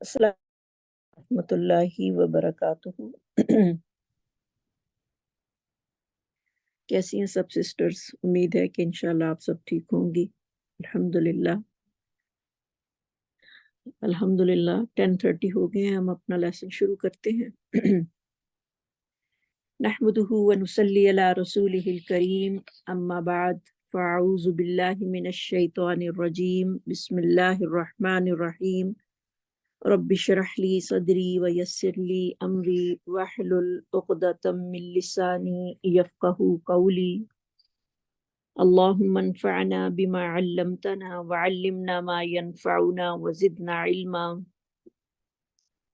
السلام ورحمۃ اللہ وبرکاتہ۔ کیسی ہیں سب سسٹرز؟ امید ہے کہ انشاءاللہ آپ سب ٹھیک ہوں گی۔ الحمدللہ 10:30 ہو گئے ہیں، ہم اپنا لیسن شروع کرتے ہیں۔ نحمدہ ونصلی علی رسولہ الکریم، اما بعد فاعوذ باللہ من الشیطان الرجیم، بسم اللہ الرحمن الرحیم۔ رب اشرح لی صدری ویسر لی امری واحلل عقدۃ من لسانی یفقہوا قولی۔ اللہم انفعنا بما علمتنا وعلمنا ما ينفعنا وزدنا علما۔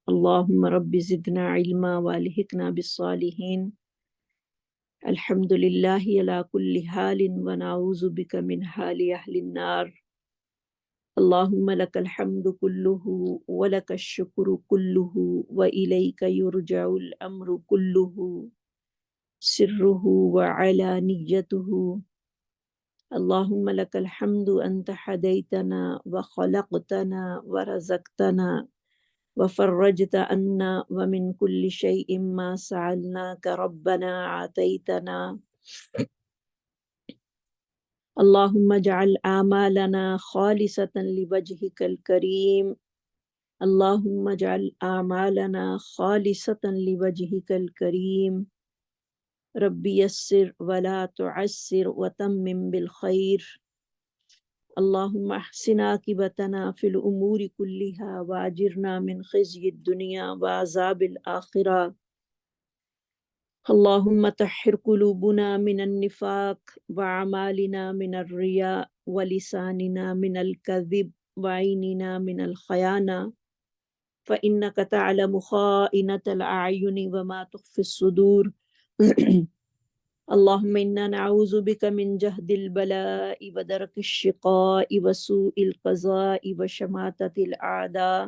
اللہم رب زدنا علما والحقنا بالصالحین۔ الحمدللہ علی کل حال ونعوذ بک من حال اہل النار۔ اللہم لک الحمد کلہ ولک الشکر کلہ وإلیک یرجع الامر کلہ سرہ وعلانیتہ۔ اللہم لک الحمد انت ہدیتنا وخلقتنا ورزقتنا وفرجت عنا ومن کل شیء ما سألناک ربنا آتیتنا۔ اللہم اجعل اعمالنا خالصة لوجہک الکریم۔ اللہم اجعل اعمالنا خالصة لوجہک الکریم۔ رب یسر ولا تعسر وتمم بالخیر۔ اللہم احسن عاقبتنا فی الامور کلہا واجرنا من خزی الدنیا وعذاب الآخرہ۔ اللہم طہر قلوبنا من النفاق واعمالنا من الریاء ولساننا من الکذب وعیننا من الخیانہ، فإنک تعلم خائنۃ الأعین وما تخفی الصدور۔ اللہم انا نعوذ بک من جہد البلاء ودرک الشقاء وسوء القضاء وشماتۃ الأعداء۔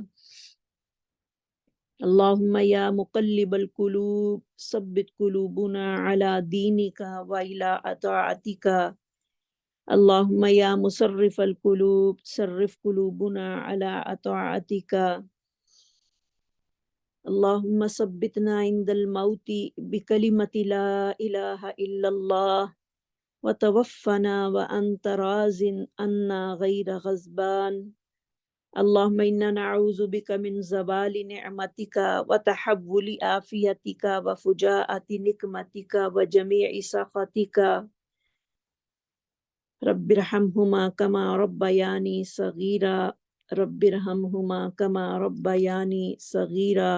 اللہم یا مقلب القلوب ثبت قلوبنا علی دینک وإلی طاعتک۔ اللہم یا مصرف القلوب صرف قلوبنا علی طاعتک۔ اللہم ثبتنا عند الموت بکلمۃ لا الہ الا اللہ وتوفنا وانت راض عنا غیر غضبان۔ اللہم انا نعوذ بک من زوال نعمتک وتحول عافیتک وفجاءۃ نقمتک وجمیع سخطک۔ رب ارحمہما کما ربیانی صغیرا، رب ارحمہما کما ربیانی صغیرا۔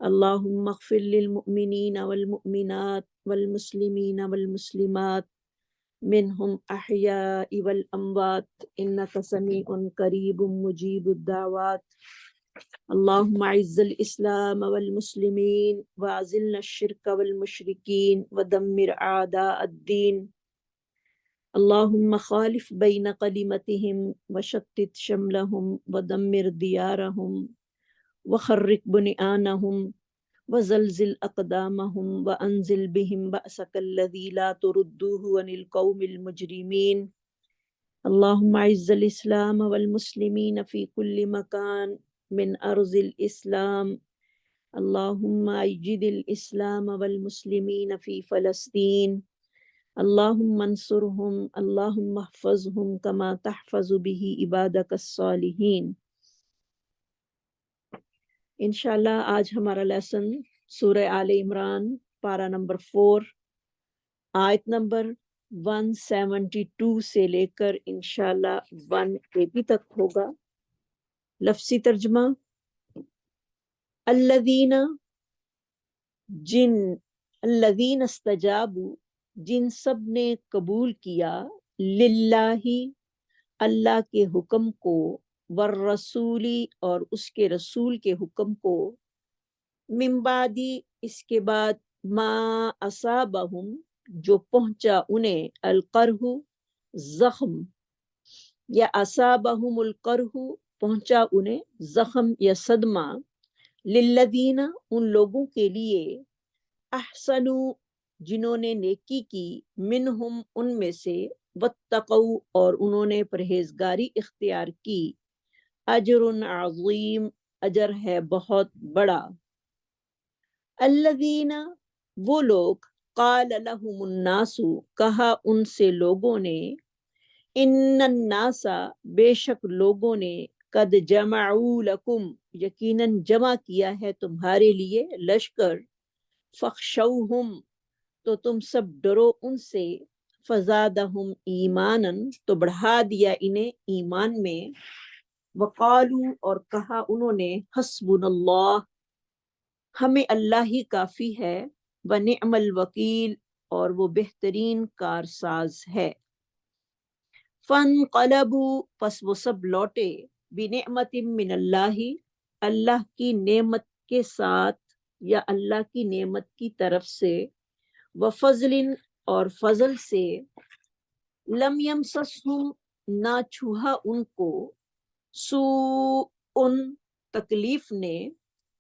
اللہم اغفر للمؤمنین والمؤمنات والمسلمین والمسلمات منہم احیاء والاموات انک سمیع قریب مجیب الدعوات۔ اللہم اعز الاسلام والمسلمین واذل الشرک والمشرکین ودمر اعداء الدین۔ اللہم خالف بین کلمتہم وشتت شملہم ودمر دیارہم وخرق بنیانہم وزلزل اقدامہم وانزل بہم بأسک الذی لا تردوہ عن القوم المجرمین۔ اللہم اعز الاسلام والمسلمین فی کل مکان من ارض الاسلام۔ اللہم ایجد الاسلام والمسلمین فی فلسطین۔ اللہم انصرہم، اللہم احفظہم کما تحفظ بہ عبادک الصالحین۔ انشاءاللہ آج ہمارا لیسن سورہ آل عمران پارہ نمبر 4 آیت نمبر 172 سے لے کر انشاءاللہ 180 تک ہوگا۔ لفظی ترجمہ: الذین الذین استجابوا، جن سب نے قبول کیا، للہ اللہ کے حکم کو، والرسولی اور اس کے رسول کے حکم کو، من بعدی اس کے بعد، ما اصابہم جو پہنچا انہیں، القرح زخم، یا اصابہم القرح پہنچا انہیں زخم یا صدمہ، للذین ان لوگوں کے لیے، احسنوا جنہوں نے نیکی کی، منہم ان میں سے، واتقوا اور انہوں نے پرہیزگاری اختیار کی، اجر عظیم اجر ہے بہت بڑا۔ الذین وہ لوگ قال لهم الناس کہا ان سے لوگوں نے، ان الناس بے شک لوگوں نے، قد جمعوا لکم یقیناً جمع کیا ہے تمہارے لیے لشکر، فخشوہم تو تم سب ڈرو ان سے، فزادہم ایمانا تو بڑھا دیا انہیں ایمان میں، وقالو اور کہا انہوں نے، حسبنا اللہ ہمیں اللہ ہی کافی ہے، ونعم الوکیل اور وہ بہترین کارساز ہے۔ فانقلبوا پس وہ سب لوٹے، بنعمت من اللہ اللہ کی نعمت کے ساتھ یا اللہ کی نعمت کی طرف سے، وفضل اور فضل سے، لم یمسسہم نہ چھوہا ان کو، سوء تکلیف نے،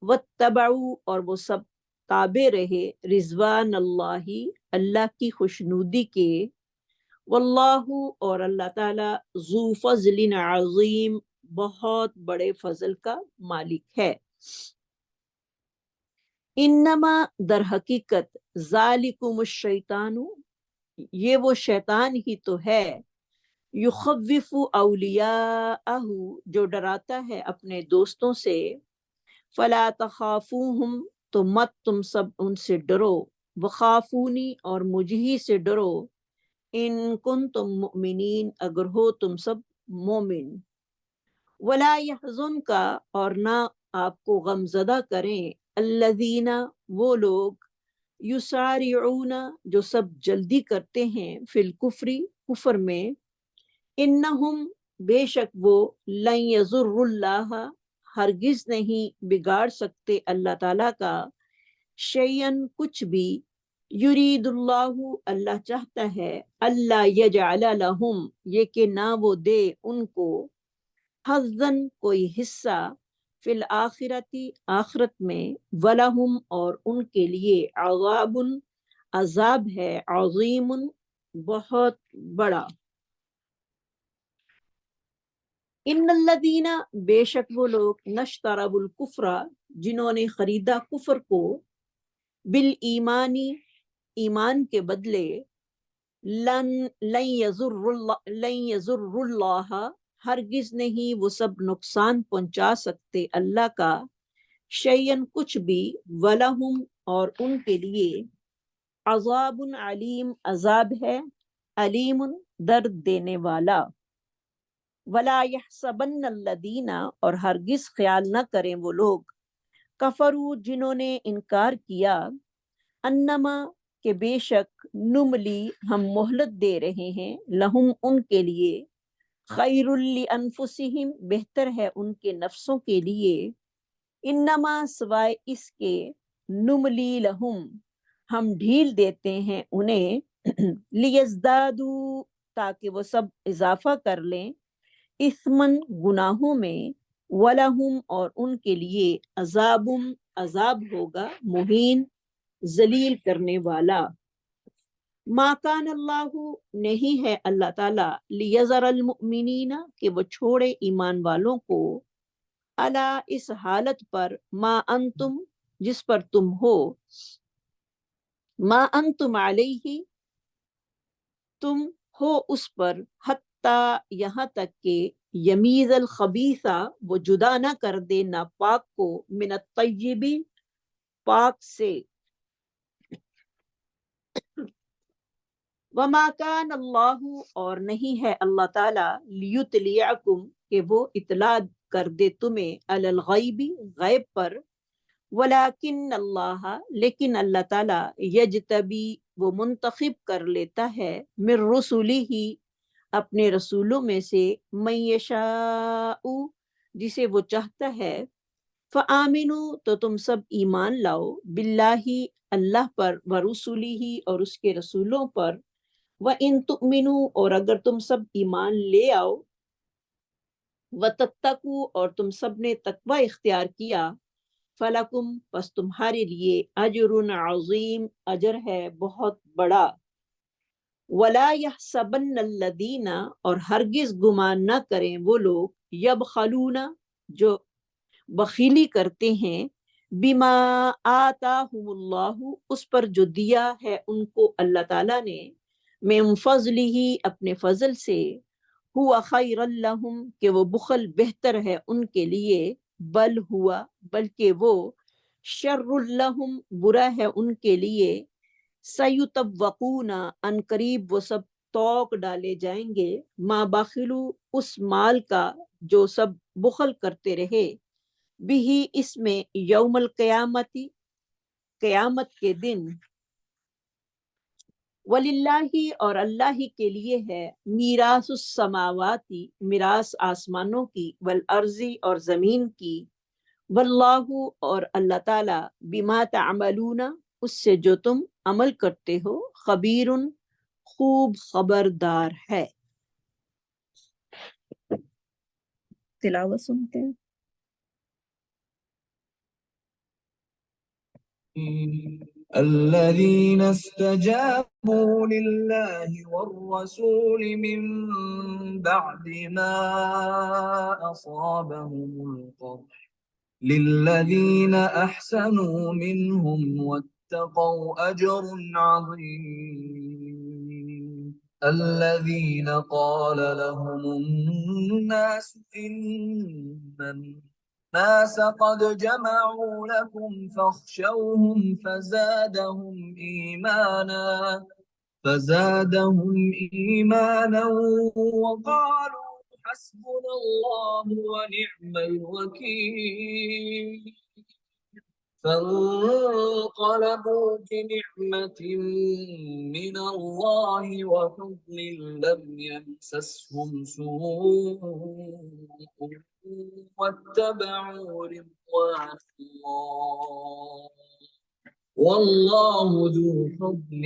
واتبعوا اور وہ سب تابع رہے، رضوان اللہ اللہ کی خوشنودی کے، واللہ اور اللہ تعالی ذو فضل عظیم بہت بڑے فضل کا مالک ہے۔ انما در حقیقت ذالکم الشیطان یہ وہ شیطان ہی تو ہے، یخوف اولیاءہ جو ڈراتا ہے اپنے دوستوں سے، فلا تخافوہم تو مت تم سب ان سے ڈرو، وخافونی اور مجھ ہی سے ڈرو، ان کنتم مؤمنین اگر ہو تم سب مومن، ولا يحزنک اور نہ آپ کو غم زدہ کریں، الذین وہ لوگ، یسارعون جو سب جلدی کرتے ہیں، فی الکفر کفر میں، انہم بے شک وہ، لن یضروا اللہ ہرگز نہیں بگاڑ سکتے اللہ تعالیٰ کا، شیئن کچھ بھی، یرید اللہ اللہ چاہتا ہے، اللہ یجعل لہم یہ کہ نہ وہ دے ان کو، حظاً کوئی حصہ، فی الآخرتی آخرت میں، ولہم اور ان کے لیے، عذاب عذاب ہے، عظیم بہت بڑا۔ ان الذین بے شک وہ لوگ، نشتروا الکفر جنہوں نے خریدا کفر کو، بالایمانی ایمان کے بدلے، لن یضر اللہ ہرگز نہیں وہ سب نقصان پہنچا سکتے اللہ کا، شیئن کچھ بھی، ولہم اور ان کے لیے، عذاب علیم عذاب ہے، علیم درد دینے والا۔ ولا یحسبن الذین اور ہرگز خیال نہ کریں وہ لوگ، کفروا جنہوں نے انکار کیا، انما کہ بے شک، نملی ہم مہلت دے رہے ہیں، لہم ان کے لیے، خیر لانفسہم بہتر ہے ان کے نفسوں کے لیے، انما سوائے اس کے، نملی لہم ہم ڈھیل دیتے ہیں انہیں، لیزدادوا تاکہ وہ سب اضافہ کر لیں، اثمن گناہوں میں، ولہم اور ان کے لیے، عذاب عذاب ہوگا، مہین ذلیل کرنے والا۔ ما کان اللہ نہیں ہے اللہ تعالیٰ، لیذر المؤمنین کہ وہ چھوڑے ایمان والوں کو، الا اس حالت پر، ما انتم جس پر تم ہو، ما انتم علیہ تم ہو اس پر، حتی یہاں تک کہ، یمیز الخبیثہ وہ جدا نہ کر دے ناپاک کو، من الطیب پاک سے، وما کان اللہ اور نہیں ہے اللہ تعالیٰ، لیطلعکم کہ وہ اطلاع کر دے تمہیں، علی الغیب غیب پر، ولیکن اللہ لیکن اللہ تعالیٰ، یجتبی وہ منتخب کر لیتا ہے، من رسولہ اپنے رسولوں میں سے، من یشاء جسے وہ چاہتا ہے، فآمنوا تو تم سب ایمان لاؤ، باللہ اللہ پر، ورسولہ اور اس کے رسولوں پر، وَإِن تُؤْمِنُوا اور اگر تم سب ایمان لے آؤ، وَتَتَّقُوا اور تم سب نے تقوی اختیار کیا، فَلَكُمْ پس تمہارے لیے، اجر عظیم اجر ہے بہت بڑا۔ وَلَا يَحْسَبَنَّ الَّذِينَ، اور ہرگز گمان نہ کریں وہ لوگ، یبخلون، جو بخیلی کرتے ہیں، بما آتاہم اللہ، اس پر جو دیا ہے ان کو اللہ تعالیٰ نے، من فضلہ، اپنے فضل سے، ہوا خیر لہم، کہ وہ بخل بہتر ہے ان کے لیے، بل ہوا، بلکہ وہ، شر لہم، برا ہے ان کے لیے، سیطوقون، ان قریب وہ سب توق ڈالے جائیں گے، ما بخلو، اس مال کا جو سب بخل کرتے رہے، بھی اس میں، یوم القیامتی، قیامت کے دن، وَلِلَّهِ، اور اللہ ہی کے لیے ہے، میراث السماواتی، میراث آسمانوں کی، والارضی، اور زمین کی، واللہ، اور اللہ تعالی، بما تعملون، اس سے جو تم عمل کرتے ہو، خبیر، خوب خبردار ہے۔ تلاوت سنتے ہیں۔ الذين استجابوا لله والرسول من بعد ما أصابهم القرح للذين أحسنوا منهم واتقوا أجر عظيم الذين قال لهم الناس إن الناس قد جمعوا لكم فاخشوهم فزادهم إيمانا وقالوا حسبنا الله ونعم الوكيل فانقلبوا بنعمة من الله وفضل لم يمسسهم سوء واتبعوا رضوان الله والله ذو فضل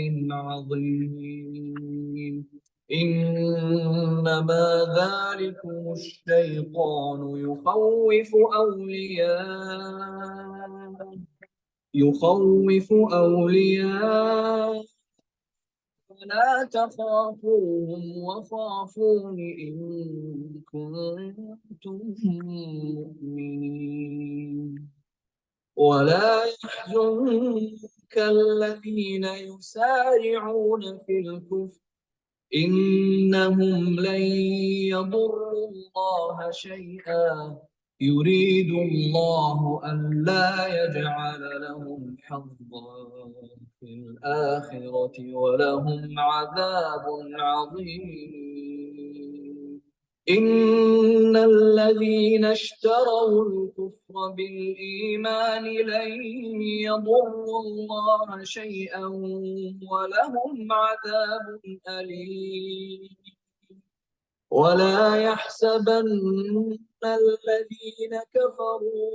عظيم إنما ذلكم الشيطان يخوف أولياء فلا تخافوهم وخافون إن كنتم مؤمنين ولا يحزنك الذين يسارعون في الكفر إنهم لن يضروا الله شيئا يريد الله ألا يجعل لهم حظا في الآخرة ولهم عذاب عظيم إن الذين اشتروا الكفر بالإيمان لن يضروا الله شيئا ولهم عذاب أليم ولا يحسبن الذين كفروا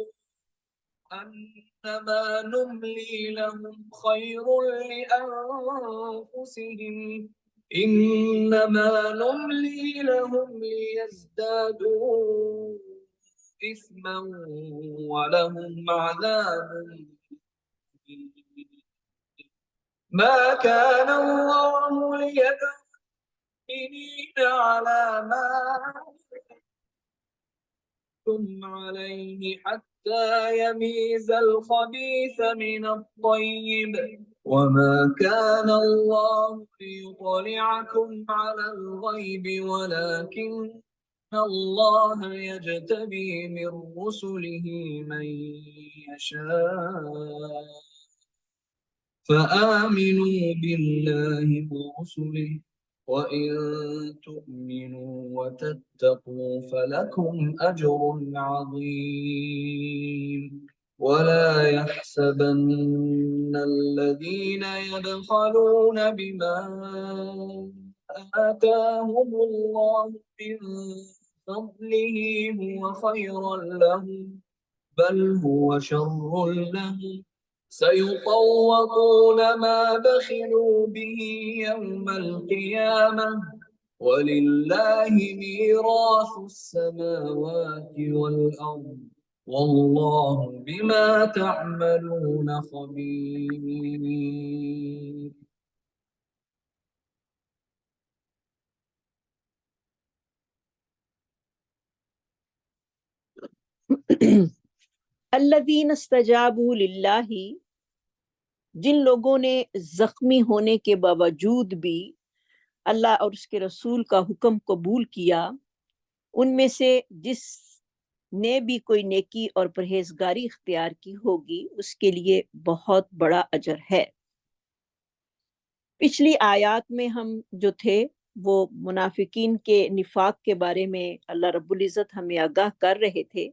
أنما نملي لهم خير لأنفسهم إنما نملي لهم ليزدادوا إثما ولهم عذاب ما كان الله ليذر المؤمنين على ما أنتم عليه حتى يميز الخبيث من الطيب وما كان الله ليطلعكم على الغيب ولكن الله يجتبي من رسله من يشاء فآمنوا بالله ورسله وإن تؤمنوا وتتقوا فلكم أجر عظيم ولا يحسبن الذين يبخلون بما آتاهم الله من فضله هو خيرا لهم بل هو شر لهم سيطوقون ما بخلوا به يوم القيامة ولله ميراث السماوات والأرض والله بما تعملون خبير الذین استجابوا للہ، جن لوگوں نے زخمی ہونے کے باوجود بھی اللہ اور اس کے رسول کا حکم قبول کیا، ان میں سے جس نے بھی کوئی نیکی اور پرہیزگاری اختیار کی ہوگی اس کے لیے بہت بڑا اجر ہے۔ پچھلی آیات میں ہم جو تھے وہ منافقین کے نفاق کے بارے میں اللہ رب العزت ہمیں آگاہ کر رہے تھے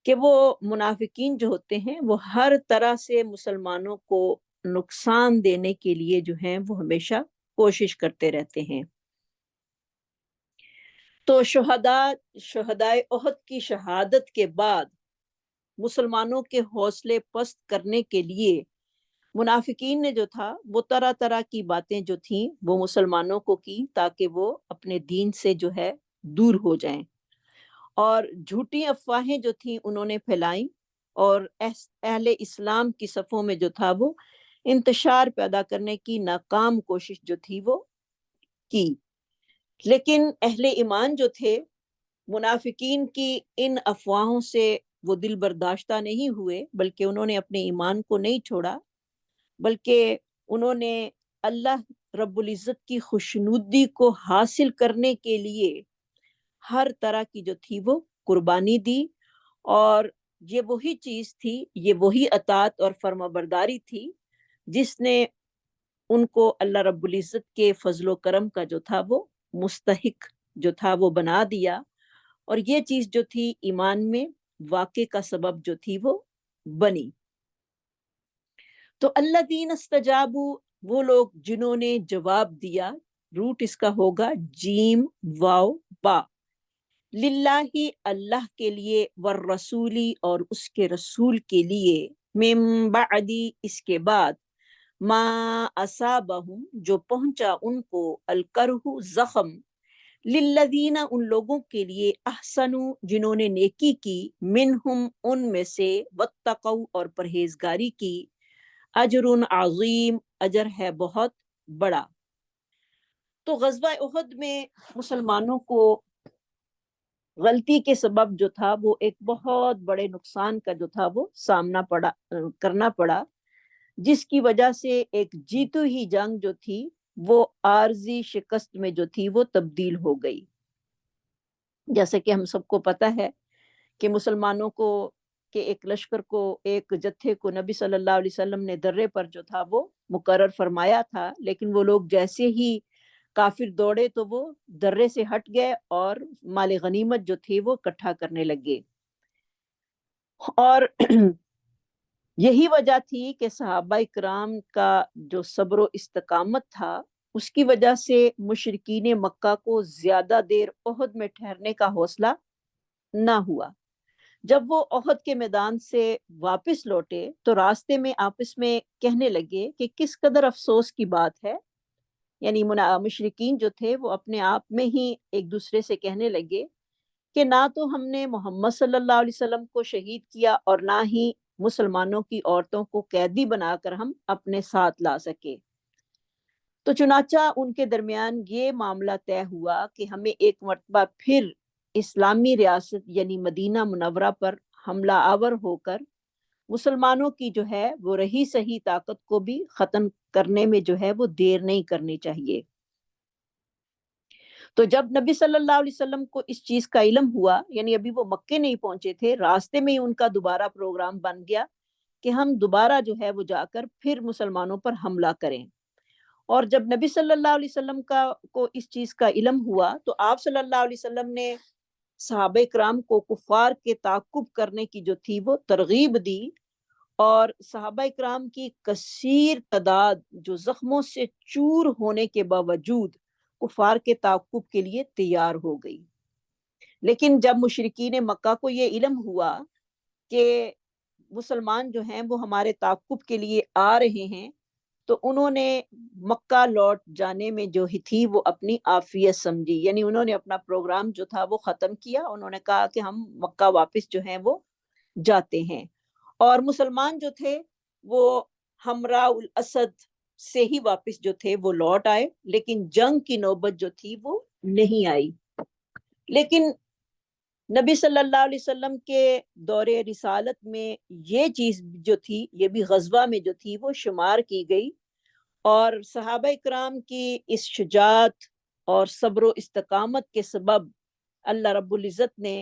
کہ وہ منافقین جو ہوتے ہیں وہ ہر طرح سے مسلمانوں کو نقصان دینے کے لیے جو ہیں وہ ہمیشہ کوشش کرتے رہتے ہیں۔ تو شہدائے احد کی شہادت کے بعد مسلمانوں کے حوصلے پست کرنے کے لیے منافقین نے جو تھا وہ طرح طرح کی باتیں جو تھیں وہ مسلمانوں کو کی تاکہ وہ اپنے دین سے جو ہے دور ہو جائیں، اور جھوٹی افواہیں جو تھیں انہوں نے پھیلائیں، اور اہل اسلام کی صفوں میں جو تھا وہ انتشار پیدا کرنے کی ناکام کوشش جو تھی وہ کی۔ لیکن اہل ایمان جو تھے منافقین کی ان افواہوں سے وہ دل برداشتہ نہیں ہوئے، بلکہ انہوں نے اپنے ایمان کو نہیں چھوڑا، بلکہ انہوں نے اللہ رب العزت کی خوشنودی کو حاصل کرنے کے لیے ہر طرح کی جو تھی وہ قربانی دی، اور یہ وہی چیز تھی، یہ وہی اطاعت اور فرما برداری تھی جس نے ان کو اللہ رب العزت کے فضل و کرم کا جو تھا وہ مستحق جو تھا وہ بنا دیا، اور یہ چیز جو تھی ایمان میں واقع کا سبب جو تھی وہ بنی۔ تو الذین استجابوا، وہ لوگ جنہوں نے جواب دیا، روٹ اس کا ہوگا جیم واو با، للہ اللہ کے لیے، والرسولی اور اس کے رسول کے لیے، من بعدی اس کے بعد، ما اصابہم جو پہنچا ان کو، الکرہ زخم، للذین ان لوگوں کے لیے، احسنوا جنہوں نے نیکی کی، منہم ان میں سے، واتقوا اور پرہیزگاری کی، اجر عظیم اجر ہے بہت بڑا۔ تو غزوہ احد میں مسلمانوں کو غلطی کے سبب جو تھا وہ ایک بہت بڑے نقصان کا جو تھا وہ سامنا کرنا پڑا، جس کی وجہ سے ایک جیتو ہی جنگ جو تھی وہ عارضی شکست میں جو تھی وہ تبدیل ہو گئی۔ جیسے کہ ہم سب کو پتہ ہے کہ مسلمانوں کو کہ ایک لشکر کو، ایک جتھے کو نبی صلی اللہ علیہ وسلم نے درے پر جو تھا وہ مقرر فرمایا تھا، لیکن وہ لوگ جیسے ہی کافر دوڑے تو وہ درے سے ہٹ گئے اور مال غنیمت جو تھی وہ اکٹھا کرنے لگے، اور یہی وجہ تھی کہ صحابہ کرام کا جو صبر و استقامت تھا اس کی وجہ سے مشرکین مکہ کو زیادہ دیر احد میں ٹھہرنے کا حوصلہ نہ ہوا۔ جب وہ احد کے میدان سے واپس لوٹے تو راستے میں آپس میں کہنے لگے کہ کس قدر افسوس کی بات ہے، یعنی مشرکین جو تھے وہ اپنے آپ میں ہی ایک دوسرے سے کہنے لگے کہ نہ تو ہم نے محمد صلی اللہ علیہ وسلم کو شہید کیا اور نہ ہی مسلمانوں کی عورتوں کو قیدی بنا کر ہم اپنے ساتھ لا سکے۔ تو چنانچہ ان کے درمیان یہ معاملہ طے ہوا کہ ہمیں ایک مرتبہ پھر اسلامی ریاست یعنی مدینہ منورہ پر حملہ آور ہو کر مسلمانوں کی جو ہے وہ رہی صحیح طاقت کو بھی ختم کرنے میں جو ہے وہ دیر نہیں کرنی چاہیے۔ تو جب نبی صلی اللہ علیہ وسلم کو اس چیز کا علم ہوا، یعنی ابھی وہ مکے نہیں پہنچے تھے، راستے میں ہی ان کا دوبارہ پروگرام بن گیا کہ ہم دوبارہ جو ہے وہ جا کر پھر مسلمانوں پر حملہ کریں، اور جب نبی صلی اللہ علیہ وسلم کو اس چیز کا علم ہوا تو آپ صلی اللہ علیہ وسلم نے صحابہ کرام کو کفار کے تعاقب کرنے کی جو تھی وہ ترغیب دی، اور صحابہ کرام کی کثیر تعداد جو زخموں سے چور ہونے کے باوجود کفار کے تعاقب کے لیے تیار ہو گئی۔ لیکن جب مشرکین مکہ کو یہ علم ہوا کہ مسلمان جو ہیں وہ ہمارے تعاقب کے لیے آ رہے ہیں، تو انہوں نے مکہ لوٹ جانے میں جو ہی تھی وہ اپنی عافیت سمجھی، یعنی انہوں نے اپنا پروگرام جو تھا وہ ختم کیا، انہوں نے کہا کہ ہم مکہ واپس جو ہیں وہ جاتے ہیں، اور مسلمان جو تھے وہ حمراء الاسد سے ہی واپس جو تھے وہ لوٹ آئے، لیکن جنگ کی نوبت جو تھی وہ نہیں آئی۔ لیکن نبی صلی اللہ علیہ وسلم کے دور رسالت میں یہ چیز جو تھی، یہ بھی غزوہ میں جو تھی وہ شمار کی گئی، اور صحابہ کرام کی اس شجاعت اور صبر و استقامت کے سبب اللہ رب العزت نے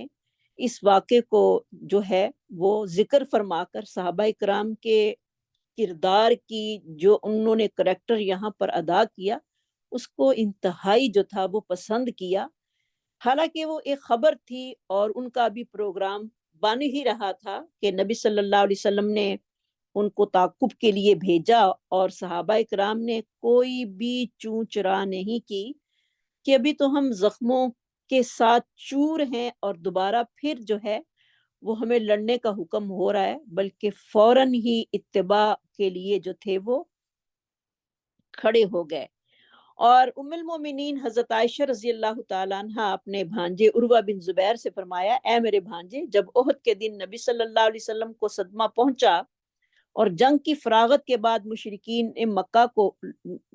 اس واقعے کو جو ہے وہ ذکر فرما کر صحابہ کرام کے کردار کی جو انہوں نے کریکٹر یہاں پر ادا کیا، اس کو انتہائی جو تھا وہ پسند کیا۔ حالانکہ وہ ایک خبر تھی اور ان کا بھی پروگرام بن ہی رہا تھا کہ نبی صلی اللہ علیہ وسلم نے ان کو تعاقب کے لیے بھیجا، اور صحابہ کرام نے کوئی بھی چوں چرا نہیں کی کہ ابھی تو ہم زخموں کے ساتھ چور ہیں اور دوبارہ پھر جو ہے وہ ہمیں لڑنے کا حکم ہو رہا ہے، بلکہ فوراً ہی اتباع کے لیے جو تھے وہ کھڑے ہو گئے۔ اور ام المومنین حضرت عائشہ رضی اللہ تعالیٰ عنہ اپنے بھانجے عروہ بن زبیر سے فرمایا، اے میرے بھانجے، جب احد کے دن نبی صلی اللہ علیہ وسلم کو صدمہ پہنچا اور جنگ کی فراغت کے بعد مشرکین مکہ کو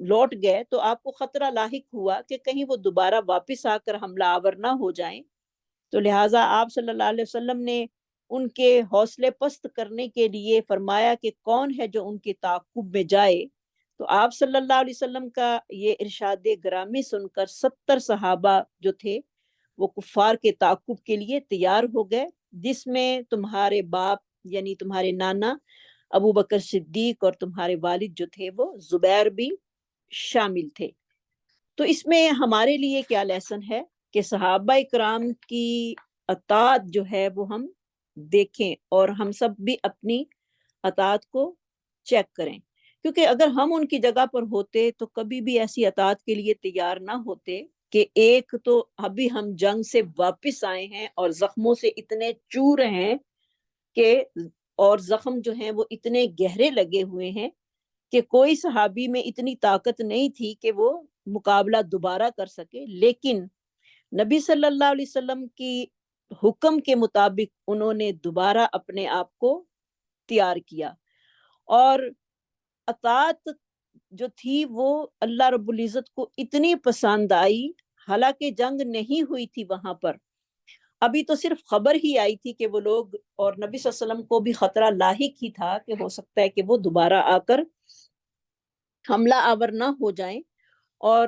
لوٹ گئے، تو آپ کو خطرہ لاحق ہوا کہ کہیں وہ دوبارہ واپس آ کر حملہ آور نہ ہو جائیں، تو لہٰذا آپ صلی اللہ علیہ وسلم نے ان کے حوصلے پست کرنے کے لیے فرمایا کہ کون ہے جو ان کے تعاقب میں جائے۔ تو آپ صلی اللہ علیہ وسلم کا یہ ارشاد گرامی سن کر 70 صحابہ جو تھے وہ کفار کے تعاقب کے لیے تیار ہو گئے، جس میں تمہارے باپ یعنی تمہارے نانا ابو بکر صدیق اور تمہارے والد جو تھے وہ زبیر بھی شامل تھے۔ تو اس میں ہمارے لیے کیا لیسن ہے کہ صحابہ کرام کی اطاعت جو ہے وہ ہم دیکھیں اور ہم سب بھی اپنی اطاعت کو چیک کریں، کیونکہ اگر ہم ان کی جگہ پر ہوتے تو کبھی بھی ایسی اطاعت کے لیے تیار نہ ہوتے کہ ایک تو ابھی ہم جنگ سے واپس آئے ہیں اور زخموں سے اتنے چور ہیں کہ اور زخم جو ہیں وہ اتنے گہرے لگے ہوئے ہیں کہ کوئی صحابی میں اتنی طاقت نہیں تھی کہ وہ مقابلہ دوبارہ کر سکے، لیکن نبی صلی اللہ علیہ وسلم کی حکم کے مطابق انہوں نے دوبارہ اپنے آپ کو تیار کیا، اور اطاعت جو تھی وہ اللہ رب العزت کو اتنی پسند آئی، حالانکہ جنگ نہیں ہوئی تھی وہاں پر، ابھی تو صرف خبر ہی آئی تھی کہ وہ لوگ، اور نبی صلی اللہ علیہ وسلم کو بھی خطرہ لاحق ہی تھا کہ ہو سکتا ہے کہ وہ دوبارہ آ کر حملہ آور نہ ہو جائیں، اور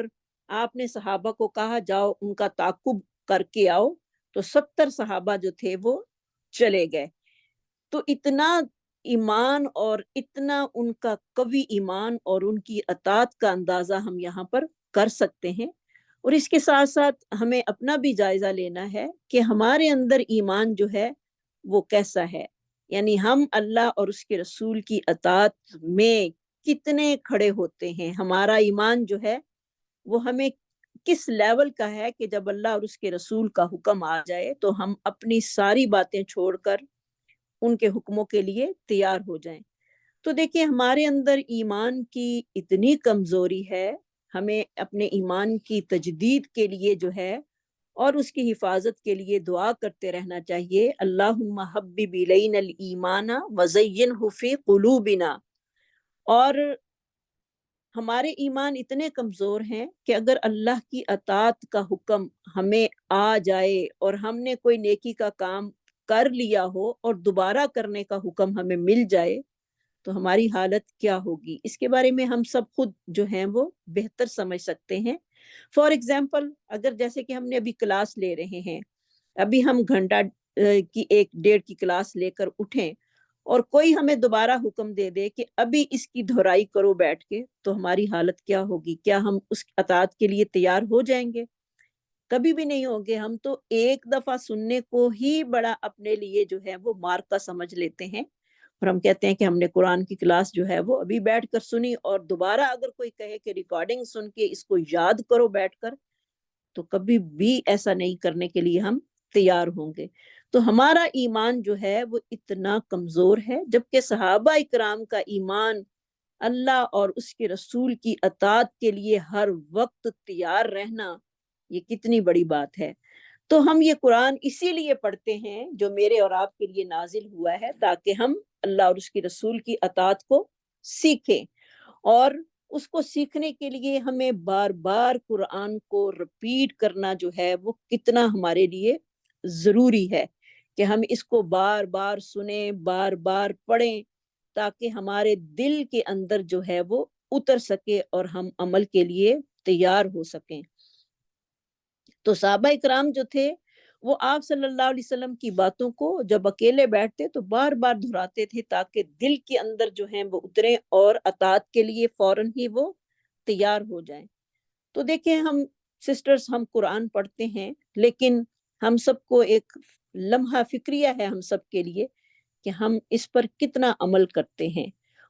آپ نے صحابہ کو کہا جاؤ ان کا تعاقب کر کے آؤ، تو 70 صحابہ جو تھے وہ چلے گئے۔ تو اتنا ایمان اور اتنا ان کا قوی ایمان اور ان کی اطاعت کا اندازہ ہم یہاں پر کر سکتے ہیں، اور اس کے ساتھ ساتھ ہمیں اپنا بھی جائزہ لینا ہے کہ ہمارے اندر ایمان جو ہے وہ کیسا ہے، یعنی ہم اللہ اور اس کے رسول کی اطاعت میں کتنے کھڑے ہوتے ہیں، ہمارا ایمان جو ہے وہ ہمیں کس لیول کا ہے کہ جب اللہ اور اس کے رسول کا حکم آ جائے تو ہم اپنی ساری باتیں چھوڑ کر ان کے حکموں کے لیے تیار ہو جائیں۔ تو دیکھیں ہمارے اندر ایمان کی اتنی کمزوری ہے، ہمیں اپنے ایمان کی تجدید کے لیے جو ہے اور اس کی حفاظت کے لیے دعا کرتے رہنا چاہیے، اللہم حبب الینا الایمان وزینہ فی قلوبنا۔ اور ہمارے ایمان اتنے کمزور ہیں کہ اگر اللہ کی اطاعت کا حکم ہمیں آ جائے اور ہم نے کوئی نیکی کا کام کر لیا ہو اور دوبارہ کرنے کا حکم ہمیں مل جائے تو ہماری حالت کیا ہوگی، اس کے بارے میں ہم سب خود جو ہیں وہ بہتر سمجھ سکتے ہیں۔ فار ایگزامپل، اگر جیسے کہ ہم نے ابھی کلاس لے رہے ہیں، ابھی ہم گھنٹہ کی 1 ڈیڑھ کی کلاس لے کر اٹھیں اور کوئی ہمیں دوبارہ حکم دے دے کہ ابھی اس کی دہرائی کرو بیٹھ کے، تو ہماری حالت کیا ہوگی؟ کیا ہم اس اطاعت کے لیے تیار ہو جائیں گے؟ کبھی بھی نہیں ہوں گے۔ ہم تو ایک دفعہ سننے کو ہی بڑا اپنے لیے جو ہے وہ مارکا سمجھ لیتے ہیں، اور ہم کہتے ہیں کہ ہم نے قرآن کی کلاس جو ہے وہ ابھی بیٹھ کر سنی، اور دوبارہ اگر کوئی کہے کہ ریکارڈنگ سن کے اس کو یاد کرو بیٹھ کر، تو کبھی بھی ایسا نہیں کرنے کے لیے ہم تیار ہوں گے۔ تو ہمارا ایمان جو ہے وہ اتنا کمزور ہے، جبکہ صحابہ اکرام کا ایمان اللہ اور اس کے رسول کی اطاعت کے لیے ہر وقت تیار رہنا، یہ کتنی بڑی بات ہے۔ تو ہم یہ قرآن اسی لیے پڑھتے ہیں جو میرے اور آپ کے لیے نازل ہوا ہے، تاکہ ہم اللہ اور اس کے رسول کی اطاعت کو سیکھیں، اور اس کو سیکھنے کے لیے ہمیں بار بار قرآن کو رپیٹ کرنا جو ہے وہ کتنا ہمارے لیے ضروری ہے کہ ہم اس کو بار بار سنیں، بار بار پڑھیں، تاکہ ہمارے دل کے اندر جو ہے وہ اتر سکے اور ہم عمل کے لیے تیار ہو سکیں۔ تو صحابہ اکرام جو تھے وہ آپ صلی اللہ علیہ وسلم کی باتوں کو جب اکیلے بیٹھتے تو بار بار دہراتے تھے تاکہ دل کے اندر جو ہیں وہ اتریں اور اطاعت کے لیے فوراً ہی وہ تیار ہو جائیں۔ تو دیکھیں ہم سسٹرز ہم قرآن پڑھتے ہیں، لیکن ہم سب کو ایک لمحہ فکریہ ہے ہم سب کے لیے کہ ہم اس پر کتنا عمل کرتے ہیں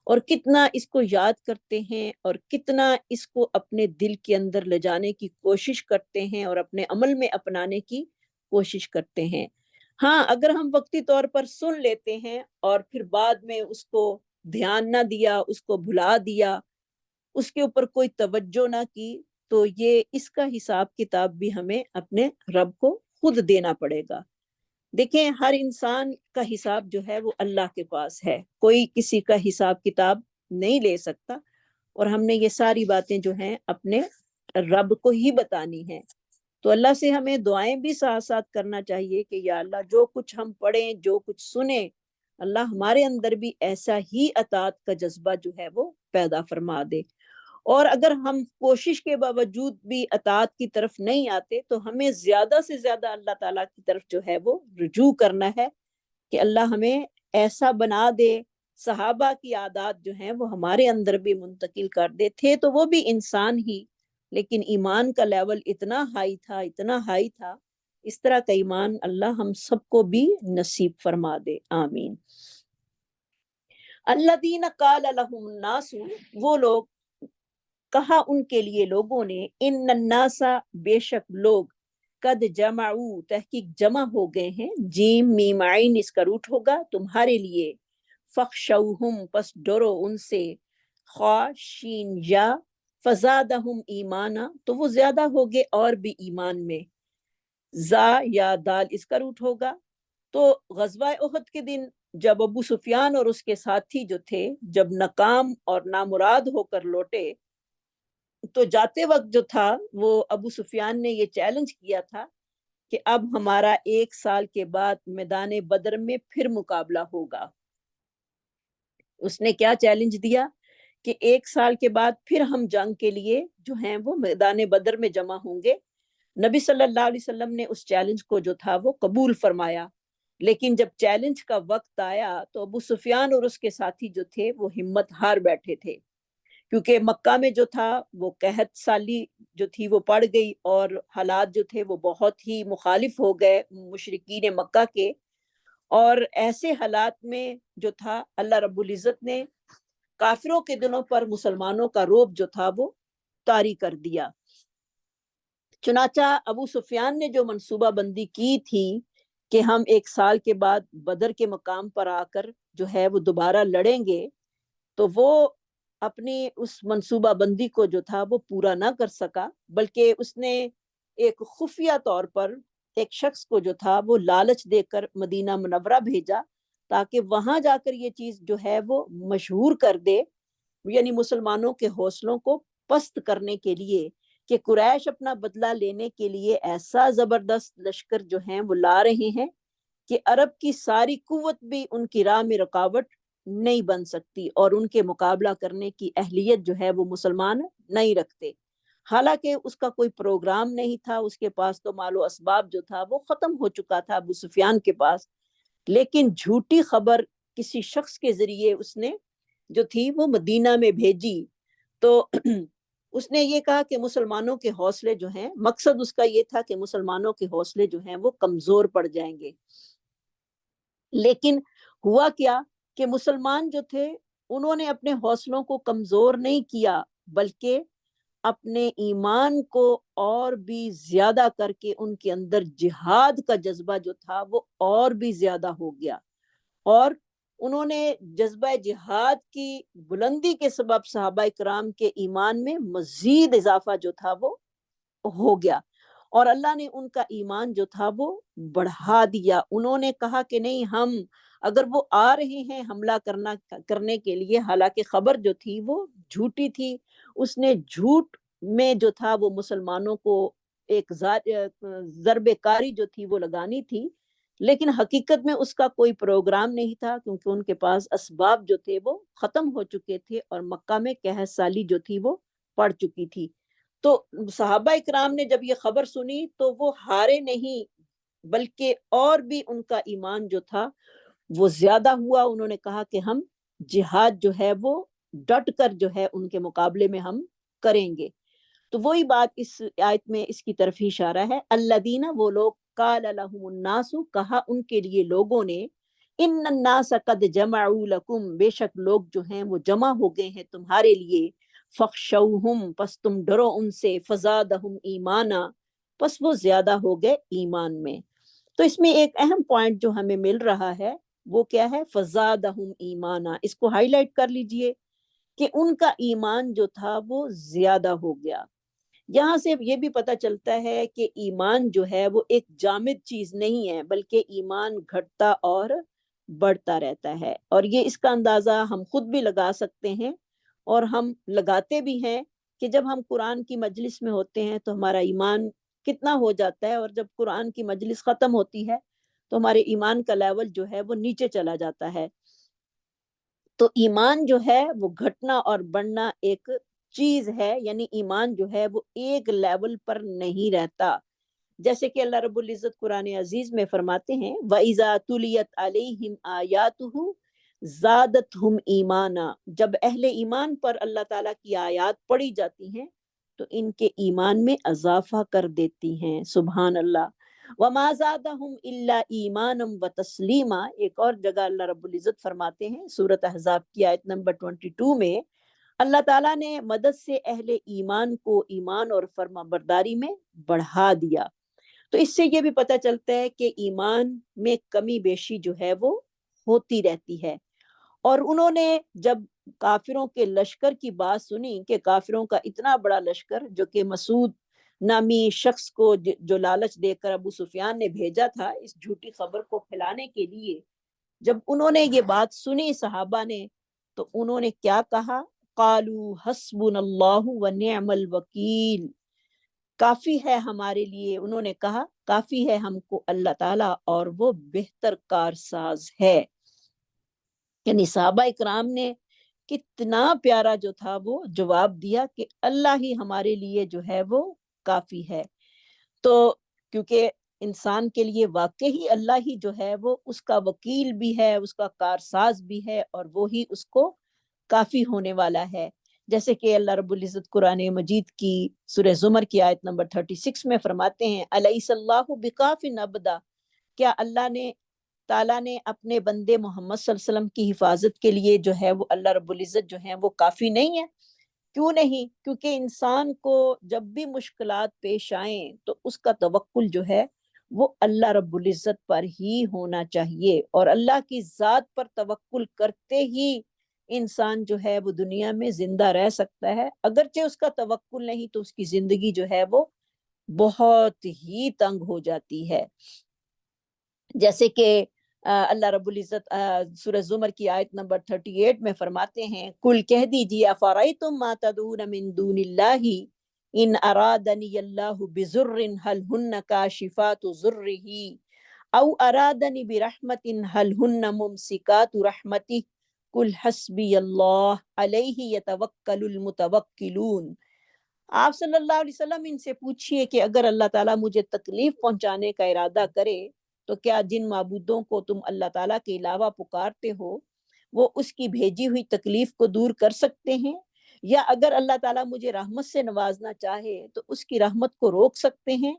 اور کتنا اس کو یاد کرتے ہیں اور کتنا اس کو اپنے دل کے اندر لے جانے کی کوشش کرتے ہیں اور اپنے عمل میں اپنانے کی کوشش کرتے ہیں۔ ہاں، اگر ہم وقتی طور پر سن لیتے ہیں اور پھر بعد میں اس کو دھیان نہ دیا، اس کو بھلا دیا، اس کے اوپر کوئی توجہ نہ کی، تو یہ اس کا حساب کتاب بھی ہمیں اپنے رب کو خود دینا پڑے گا۔ دیکھیں ہر انسان کا حساب جو ہے وہ اللہ کے پاس ہے، کوئی کسی کا حساب کتاب نہیں لے سکتا، اور ہم نے یہ ساری باتیں جو ہیں اپنے رب کو ہی بتانی ہیں۔ تو اللہ سے ہمیں دعائیں بھی ساتھ ساتھ کرنا چاہیے کہ یا اللہ جو کچھ ہم پڑھیں، جو کچھ سنیں، اللہ ہمارے اندر بھی ایسا ہی اطاعت کا جذبہ جو ہے وہ پیدا فرما دے۔ اور اگر ہم کوشش کے باوجود بھی اطاعت کی طرف نہیں آتے تو ہمیں زیادہ سے زیادہ اللہ تعالیٰ کی طرف جو ہے وہ رجوع کرنا ہے کہ اللہ ہمیں ایسا بنا دے، صحابہ کی عادات جو ہیں وہ ہمارے اندر بھی منتقل کر دے۔ تھے تو وہ بھی انسان ہی، لیکن ایمان کا لیول اتنا ہائی تھا، اتنا ہائی تھا، اس طرح کا ایمان اللہ ہم سب کو بھی نصیب فرما دے، آمین۔ الذین قال لهم الناس، وہ لوگ کہا ان کے لیے لوگوں نے، ان الناس بے شک لوگ، قد جمعوا تحقیق جمع ہو گئے ہیں، جیم میم عین اس کا روٹ ہوگا تمہارے لیے، فخشوہم پس ڈرو ان سے، خا شین یا، فزادہم ایمانا تو وہ زیادہ ہوگے اور بھی ایمان میں، زا یا دال اس کا روٹ ہوگا۔ تو غزوہ احد کے دن جب ابو سفیان اور اس کے ساتھی جو تھے جب ناکام اور نامراد ہو کر لوٹے، تو جاتے وقت جو تھا وہ ابو سفیان نے یہ چیلنج کیا تھا کہ اب ہمارا 1 سال کے بعد میدان بدر میں پھر مقابلہ ہوگا۔ اس نے کیا چیلنج دیا کہ 1 سال کے بعد پھر ہم جنگ کے لیے جو ہیں وہ میدان بدر میں جمع ہوں گے۔ نبی صلی اللہ علیہ وسلم نے اس چیلنج کو جو تھا وہ قبول فرمایا، لیکن جب چیلنج کا وقت آیا تو ابو سفیان اور اس کے ساتھی جو تھے وہ ہمت ہار بیٹھے تھے، کیونکہ مکہ میں جو تھا وہ قحط سالی جو تھی وہ پڑ گئی اور حالات جو تھے وہ بہت ہی مخالف ہو گئے مشرکین مکہ کے، اور ایسے حالات میں جو تھا اللہ رب العزت نے کافروں کے دلوں پر مسلمانوں کا رعب جو تھا وہ طاری کر دیا۔ چنانچہ ابو سفیان نے جو منصوبہ بندی کی تھی کہ ہم 1 سال کے بعد بدر کے مقام پر آ کر جو ہے وہ دوبارہ لڑیں گے، تو وہ اپنی اس منصوبہ بندی کو جو تھا وہ پورا نہ کر سکا، بلکہ اس نے ایک خفیہ طور پر ایک شخص کو جو تھا وہ لالچ دے کر مدینہ منورہ بھیجا تاکہ وہاں جا کر یہ چیز جو ہے وہ مشہور کر دے، یعنی مسلمانوں کے حوصلوں کو پست کرنے کے لیے کہ قریش اپنا بدلہ لینے کے لیے ایسا زبردست لشکر جو ہیں وہ لا رہے ہیں کہ عرب کی ساری قوت بھی ان کی راہ میں رکاوٹ نہیں بن سکتی اور ان کے مقابلہ کرنے کی اہلیت جو ہے وہ مسلمان نہیں رکھتے۔ حالانکہ اس کا کوئی پروگرام نہیں تھا، اس کے پاس تو مال و اسباب جو تھا وہ ختم ہو چکا تھا ابو سفیان کے پاس، لیکن جھوٹی خبر کسی شخص کے ذریعے اس نے جو تھی وہ مدینہ میں بھیجی۔ تو اس نے یہ کہا کہ مسلمانوں کے حوصلے جو ہیں، مقصد اس کا یہ تھا کہ مسلمانوں کے حوصلے جو ہیں وہ کمزور پڑ جائیں گے۔ لیکن ہوا کیا کہ مسلمان جو تھے انہوں نے اپنے حوصلوں کو کمزور نہیں کیا، بلکہ اپنے ایمان کو اور بھی زیادہ کر کے ان کے اندر جہاد کا جذبہ جو تھا وہ اور بھی زیادہ ہو گیا، اور انہوں نے جذبہ جہاد کی بلندی کے سبب صحابہ کرام کے ایمان میں مزید اضافہ جو تھا وہ ہو گیا، اور اللہ نے ان کا ایمان جو تھا وہ بڑھا دیا۔ انہوں نے کہا کہ نہیں، ہم اگر وہ آ رہے ہیں حملہ کرنے کے لیے، حالانکہ خبر جو تھی وہ جھوٹی تھی، اس نے جھوٹ میں جو تھا وہ مسلمانوں کو ایک ضرب کاری جو تھی وہ لگانی تھی، لیکن حقیقت میں اس کا کوئی پروگرام نہیں تھا، کیونکہ ان کے پاس اسباب جو تھے وہ ختم ہو چکے تھے اور مکہ میں قحط سالی جو تھی وہ پڑ چکی تھی۔ تو صحابہ اکرام نے جب یہ خبر سنی تو وہ ہارے نہیں، بلکہ اور بھی ان کا ایمان جو تھا وہ زیادہ ہوا۔ انہوں نے کہا کہ ہم جہاد جو ہے وہ ڈٹ کر جو ہے ان کے مقابلے میں ہم کریں گے۔ تو وہی بات اس آیت میں اس کی طرف ہی اشارہ ہے، الذین، وہ لوگ، قال لهم الناس، کہا ان کے لیے لوگوں نے، ان الناس قد جمعوا لکم، بے شک لوگ جو ہیں وہ جمع ہو گئے ہیں تمہارے لیے، فخشوہم، پس تم ڈرو ان سے، فزادہم ایمانا، پس وہ زیادہ ہو گئے ایمان میں۔ تو اس میں ایک اہم پوائنٹ جو ہمیں مل رہا ہے وہ کیا ہے؟ فزادہم ایمانا، اس کو ہائی لائٹ کر لیجئے کہ ان کا ایمان جو تھا وہ زیادہ ہو گیا۔ یہاں سے یہ بھی پتہ چلتا ہے کہ ایمان جو ہے وہ ایک جامد چیز نہیں ہے، بلکہ ایمان گھٹتا اور بڑھتا رہتا ہے، اور یہ اس کا اندازہ ہم خود بھی لگا سکتے ہیں، اور ہم لگاتے بھی ہیں کہ جب ہم قرآن کی مجلس میں ہوتے ہیں تو ہمارا ایمان کتنا ہو جاتا ہے، اور جب قرآن کی مجلس ختم ہوتی ہے تو ہمارے ایمان کا لیول جو ہے وہ نیچے چلا جاتا ہے۔ تو ایمان جو ہے وہ گھٹنا اور بڑھنا ایک چیز ہے، یعنی ایمان جو ہے وہ ایک لیول پر نہیں رہتا۔ جیسے کہ اللہ رب العزت قرآن عزیز میں فرماتے ہیں وَإِذَا تُلِيَتْ عَلَيْهِمْ آيَاتُهُ زَادَتْهُمْ ایمانا، جب اہل ایمان پر اللہ تعالیٰ کی آیات پڑھی جاتی ہیں تو ان کے ایمان میں اضافہ کر دیتی ہیں۔ سبحان اللہ۔ وَمَا زَادَهُمْ إِلَّا إِيمَانًا وَتَسْلِيمًا، ایک اور جگہ اللہ رب العزت فرماتے ہیں سورۃ احزاب کی آیت نمبر 22 میں، اللہ تعالیٰ نے مدد سے اہل ایمان کو ایمان اور فرما برداری میں بڑھا دیا۔ تو اس سے یہ بھی پتہ چلتا ہے کہ ایمان میں کمی بیشی جو ہے وہ ہوتی رہتی ہے۔ اور انہوں نے جب کافروں کے لشکر کی بات سنی کہ کافروں کا اتنا بڑا لشکر جو کہ مسعود نامی شخص کو جو لالچ دے کر ابو سفیان نے بھیجا تھا اس جھوٹی خبر کو پھیلانے کے لیے، جب انہوں نے یہ بات سنی صحابہ نے، تو انہوں نے کیا کہا؟ قالوا حسبنا اللہ ونعم الوکیل، کافی ہے ہمارے لیے، انہوں نے کہا کافی ہے ہم کو اللہ تعالیٰ اور وہ بہتر کارساز ہے۔ یعنی صحابہ اکرام نے کتنا پیارا جو تھا وہ جواب دیا کہ اللہ ہی ہمارے لیے جو ہے وہ کافی ہے۔ تو کیونکہ انسان کے لیے واقعی اللہ ہی جو ہے وہ اس کا وکیل بھی ہے، اس کا کارساز بھی ہے، اور وہی اس کو کافی ہونے والا ہے۔ جیسے کہ اللہ رب العزت قرآن مجید کی سورہ زمر کی آیت نمبر 36 میں فرماتے ہیں الیس اللہ بکاف عبدا، کیا اللہ نے تعالیٰ نے اپنے بندے محمد صلی اللہ علیہ وسلم کی حفاظت کے لیے جو ہے وہ اللہ رب العزت جو ہے وہ کافی نہیں ہے؟ کیوں نہیں؟ کیونکہ انسان کو جب بھی مشکلات پیش آئیں تو اس کا توکل جو ہے وہ اللہ رب العزت پر ہی ہونا چاہیے، اور اللہ کی ذات پر توکل کرتے ہی انسان جو ہے وہ دنیا میں زندہ رہ سکتا ہے۔ اگرچہ اس کا توکل نہیں تو اس کی زندگی جو ہے وہ بہت ہی تنگ ہو جاتی ہے۔ جیسے کہ اللہ رب العزت سورہ زمر کی آیت نمبر 38 میں فرماتے ہیں کل کہہ دیجیے افرأیتم ما تدعون من دون اللہ ان ارادنی اللہ بضر هل ہن کاشفات ضرہ او ارادنی برحمت هل ہن ممسکات رحمتہ قل حسبی اللہ علیہ یتوکل المتوکلون۔ آپ صلی اللہ علیہ وسلم ان سے پوچھئے کہ اگر اللہ تعالیٰ مجھے تکلیف پہنچانے کا ارادہ کرے تو کیا جن معبودوں کو تم اللہ تعالیٰ کے علاوہ پکارتے ہو وہ اس کی بھیجی ہوئی تکلیف کو دور کر سکتے ہیں؟ یا اگر اللہ تعالیٰ مجھے رحمت سے نوازنا چاہے تو اس کی رحمت کو روک سکتے ہیں؟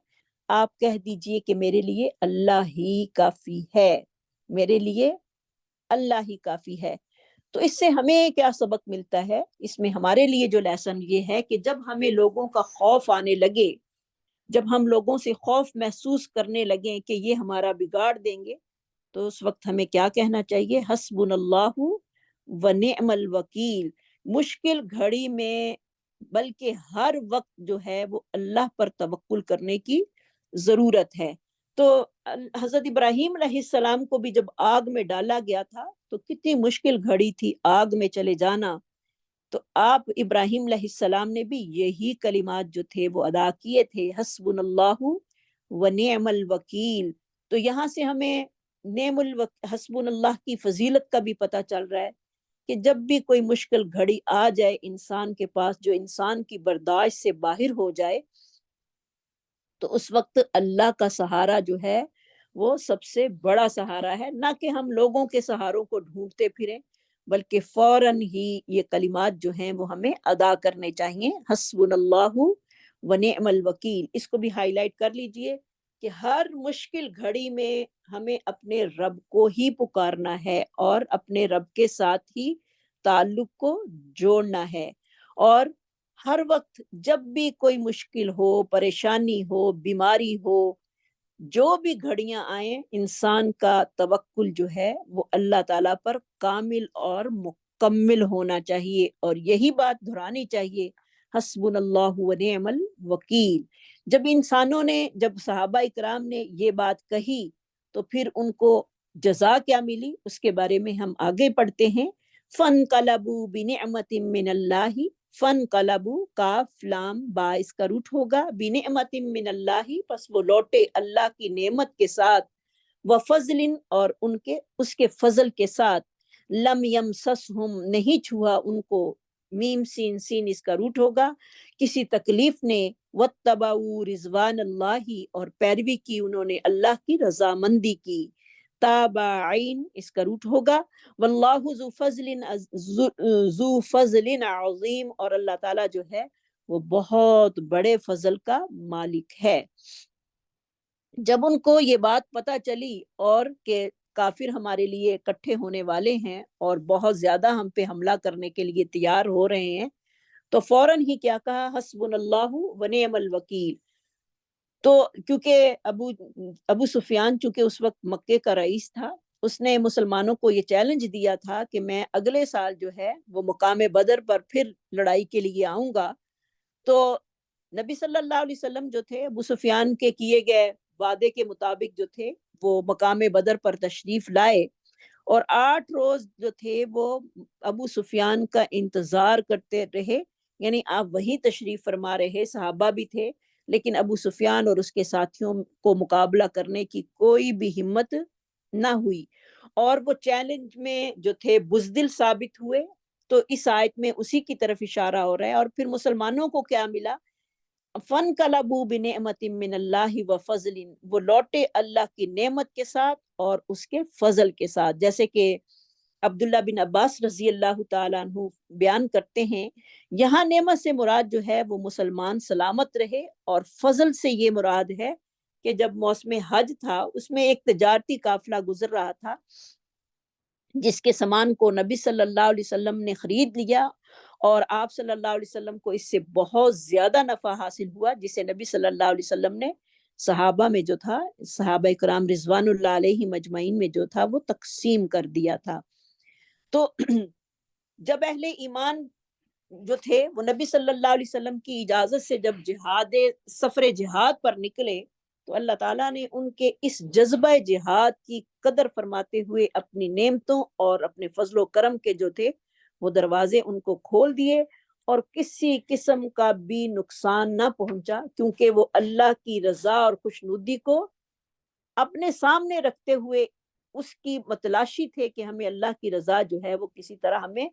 آپ کہہ دیجئے کہ میرے لیے اللہ ہی کافی ہے، میرے لیے اللہ ہی کافی ہے۔ تو اس سے ہمیں کیا سبق ملتا ہے؟ اس میں ہمارے لیے جو لیسن یہ ہے کہ جب ہمیں لوگوں کا خوف آنے لگے، جب ہم لوگوں سے خوف محسوس کرنے لگیں کہ یہ ہمارا بگاڑ دیں گے، تو اس وقت ہمیں کیا کہنا چاہیے؟ حسبنا اللہ ونعم الوکیل۔ مشکل گھڑی میں بلکہ ہر وقت جو ہے وہ اللہ پر توکل کرنے کی ضرورت ہے۔ تو حضرت ابراہیم علیہ السلام کو بھی جب آگ میں ڈالا گیا تھا تو کتنی مشکل گھڑی تھی آگ میں چلے جانا، تو آپ ابراہیم علیہ السلام نے بھی یہی کلمات جو تھے وہ ادا کیے تھے، حسبنا اللہ و نعم الوکیل۔ تو یہاں سے ہمیں حسبنا اللہ کی فضیلت کا بھی پتہ چل رہا ہے کہ جب بھی کوئی مشکل گھڑی آ جائے انسان کے پاس، جو انسان کی برداشت سے باہر ہو جائے، تو اس وقت اللہ کا سہارا جو ہے وہ سب سے بڑا سہارا ہے، نہ کہ ہم لوگوں کے سہاروں کو ڈھونڈتے پھریں، بلکہ فوراً ہی یہ کلمات جو ہیں وہ ہمیں ادا کرنے چاہیے، حسبنا اللہ و نعم الوکیل۔ اس کو بھی ہائی لائٹ کر لیجئے کہ ہر مشکل گھڑی میں ہمیں اپنے رب کو ہی پکارنا ہے اور اپنے رب کے ساتھ ہی تعلق کو جوڑنا ہے، اور ہر وقت جب بھی کوئی مشکل ہو، پریشانی ہو، بیماری ہو، جو بھی گھڑیاں آئیں، انسان کا توکل جو ہے وہ اللہ تعالیٰ پر کامل اور مکمل ہونا چاہیے، اور یہی بات دہرانی چاہیے، حسبنا اللہ و نعم الوکیل۔ جب صحابہ اکرام نے یہ بات کہی تو پھر ان کو جزا کیا ملی، اس کے بارے میں ہم آگے پڑھتے ہیں۔ فَانْقَلَبُوا بِنِعْمَةٍ مِّنَ اللَّهِ، فن قلبو کاف لام با اس کا روٹ ہوگا، بنعمت من اللہ، پس وہ لوٹے اللہ کی نعمت کے ساتھ، وفضل اور اس کے فضل کے ساتھ، لم یمسسہم نہیں چھوا ان کو، میم سین سین اس کا روٹ ہوگا، کسی تکلیف نے، واتبعوا رضوان اللہ اور پیروی کی انہوں نے اللہ کی رضامندی کی، تابعین اس کا روٹ ہوگا، واللہ ذو فضل عظیم اور اللہ تعالیٰ جو ہے وہ بہت بڑے فضل کا مالک ہے۔ جب ان کو یہ بات پتہ چلی اور کہ کافر ہمارے لیے اکٹھے ہونے والے ہیں اور بہت زیادہ ہم پہ حملہ کرنے کے لیے تیار ہو رہے ہیں، تو فوراً ہی کیا کہا، حسبنا اللہ و نعم الوکیل۔ تو کیونکہ ابو سفیان چونکہ اس وقت مکے کا رئیس تھا، اس نے مسلمانوں کو یہ چیلنج دیا تھا کہ میں اگلے سال جو ہے وہ مقام بدر پر پھر لڑائی کے لیے آؤں گا۔ تو نبی صلی اللہ علیہ وسلم جو تھے ابو سفیان کے کیے گئے وعدے کے مطابق جو تھے وہ مقام بدر پر تشریف لائے، اور 8 روز جو تھے وہ ابو سفیان کا انتظار کرتے رہے، یعنی آپ وہی تشریف فرما رہے، صحابہ بھی تھے، لیکن ابو سفیان اور اس کے ساتھیوں کو مقابلہ کرنے کی کوئی بھی ہمت نہ ہوئی، اور وہ چیلنج میں جو تھے بزدل ثابت ہوئے۔ تو اس آیت میں اسی کی طرف اشارہ ہو رہا ہے، اور پھر مسلمانوں کو کیا ملا، فَانْقَلَبُوا بِنِعْمَةٍ مِّنَ اللَّهِ وَفَضْلٍ، وہ لوٹے اللہ کی نعمت کے ساتھ اور اس کے فضل کے ساتھ، جیسے کہ عبداللہ بن عباس رضی اللہ تعالیٰ عنہ بیان کرتے ہیں، یہاں نعمت سے مراد جو ہے وہ مسلمان سلامت رہے، اور فضل سے یہ مراد ہے کہ جب موسم حج تھا اس میں ایک تجارتی قافلہ گزر رہا تھا جس کے سامان کو نبی صلی اللہ علیہ وسلم نے خرید لیا، اور آپ صلی اللہ علیہ وسلم کو اس سے بہت زیادہ نفع حاصل ہوا، جسے نبی صلی اللہ علیہ وسلم نے صحابہ میں جو تھا، صحابہ اکرام رضوان اللہ علیہ مجمعین میں جو تھا وہ تقسیم کر دیا تھا۔ تو جب اہل ایمان جو تھے وہ نبی صلی اللہ علیہ وسلم کی اجازت سے جب سفر جہاد پر نکلے، تو اللہ تعالیٰ نے ان کے اس جذبہ جہاد کی قدر فرماتے ہوئے اپنی نعمتوں اور اپنے فضل و کرم کے جو تھے وہ دروازے ان کو کھول دیے، اور کسی قسم کا بھی نقصان نہ پہنچا، کیونکہ وہ اللہ کی رضا اور خوشنودی کو اپنے سامنے رکھتے ہوئے اس کی متلاشی تھے کہ ہمیں اللہ کی رضا جو ہے وہ کسی طرح ہمیں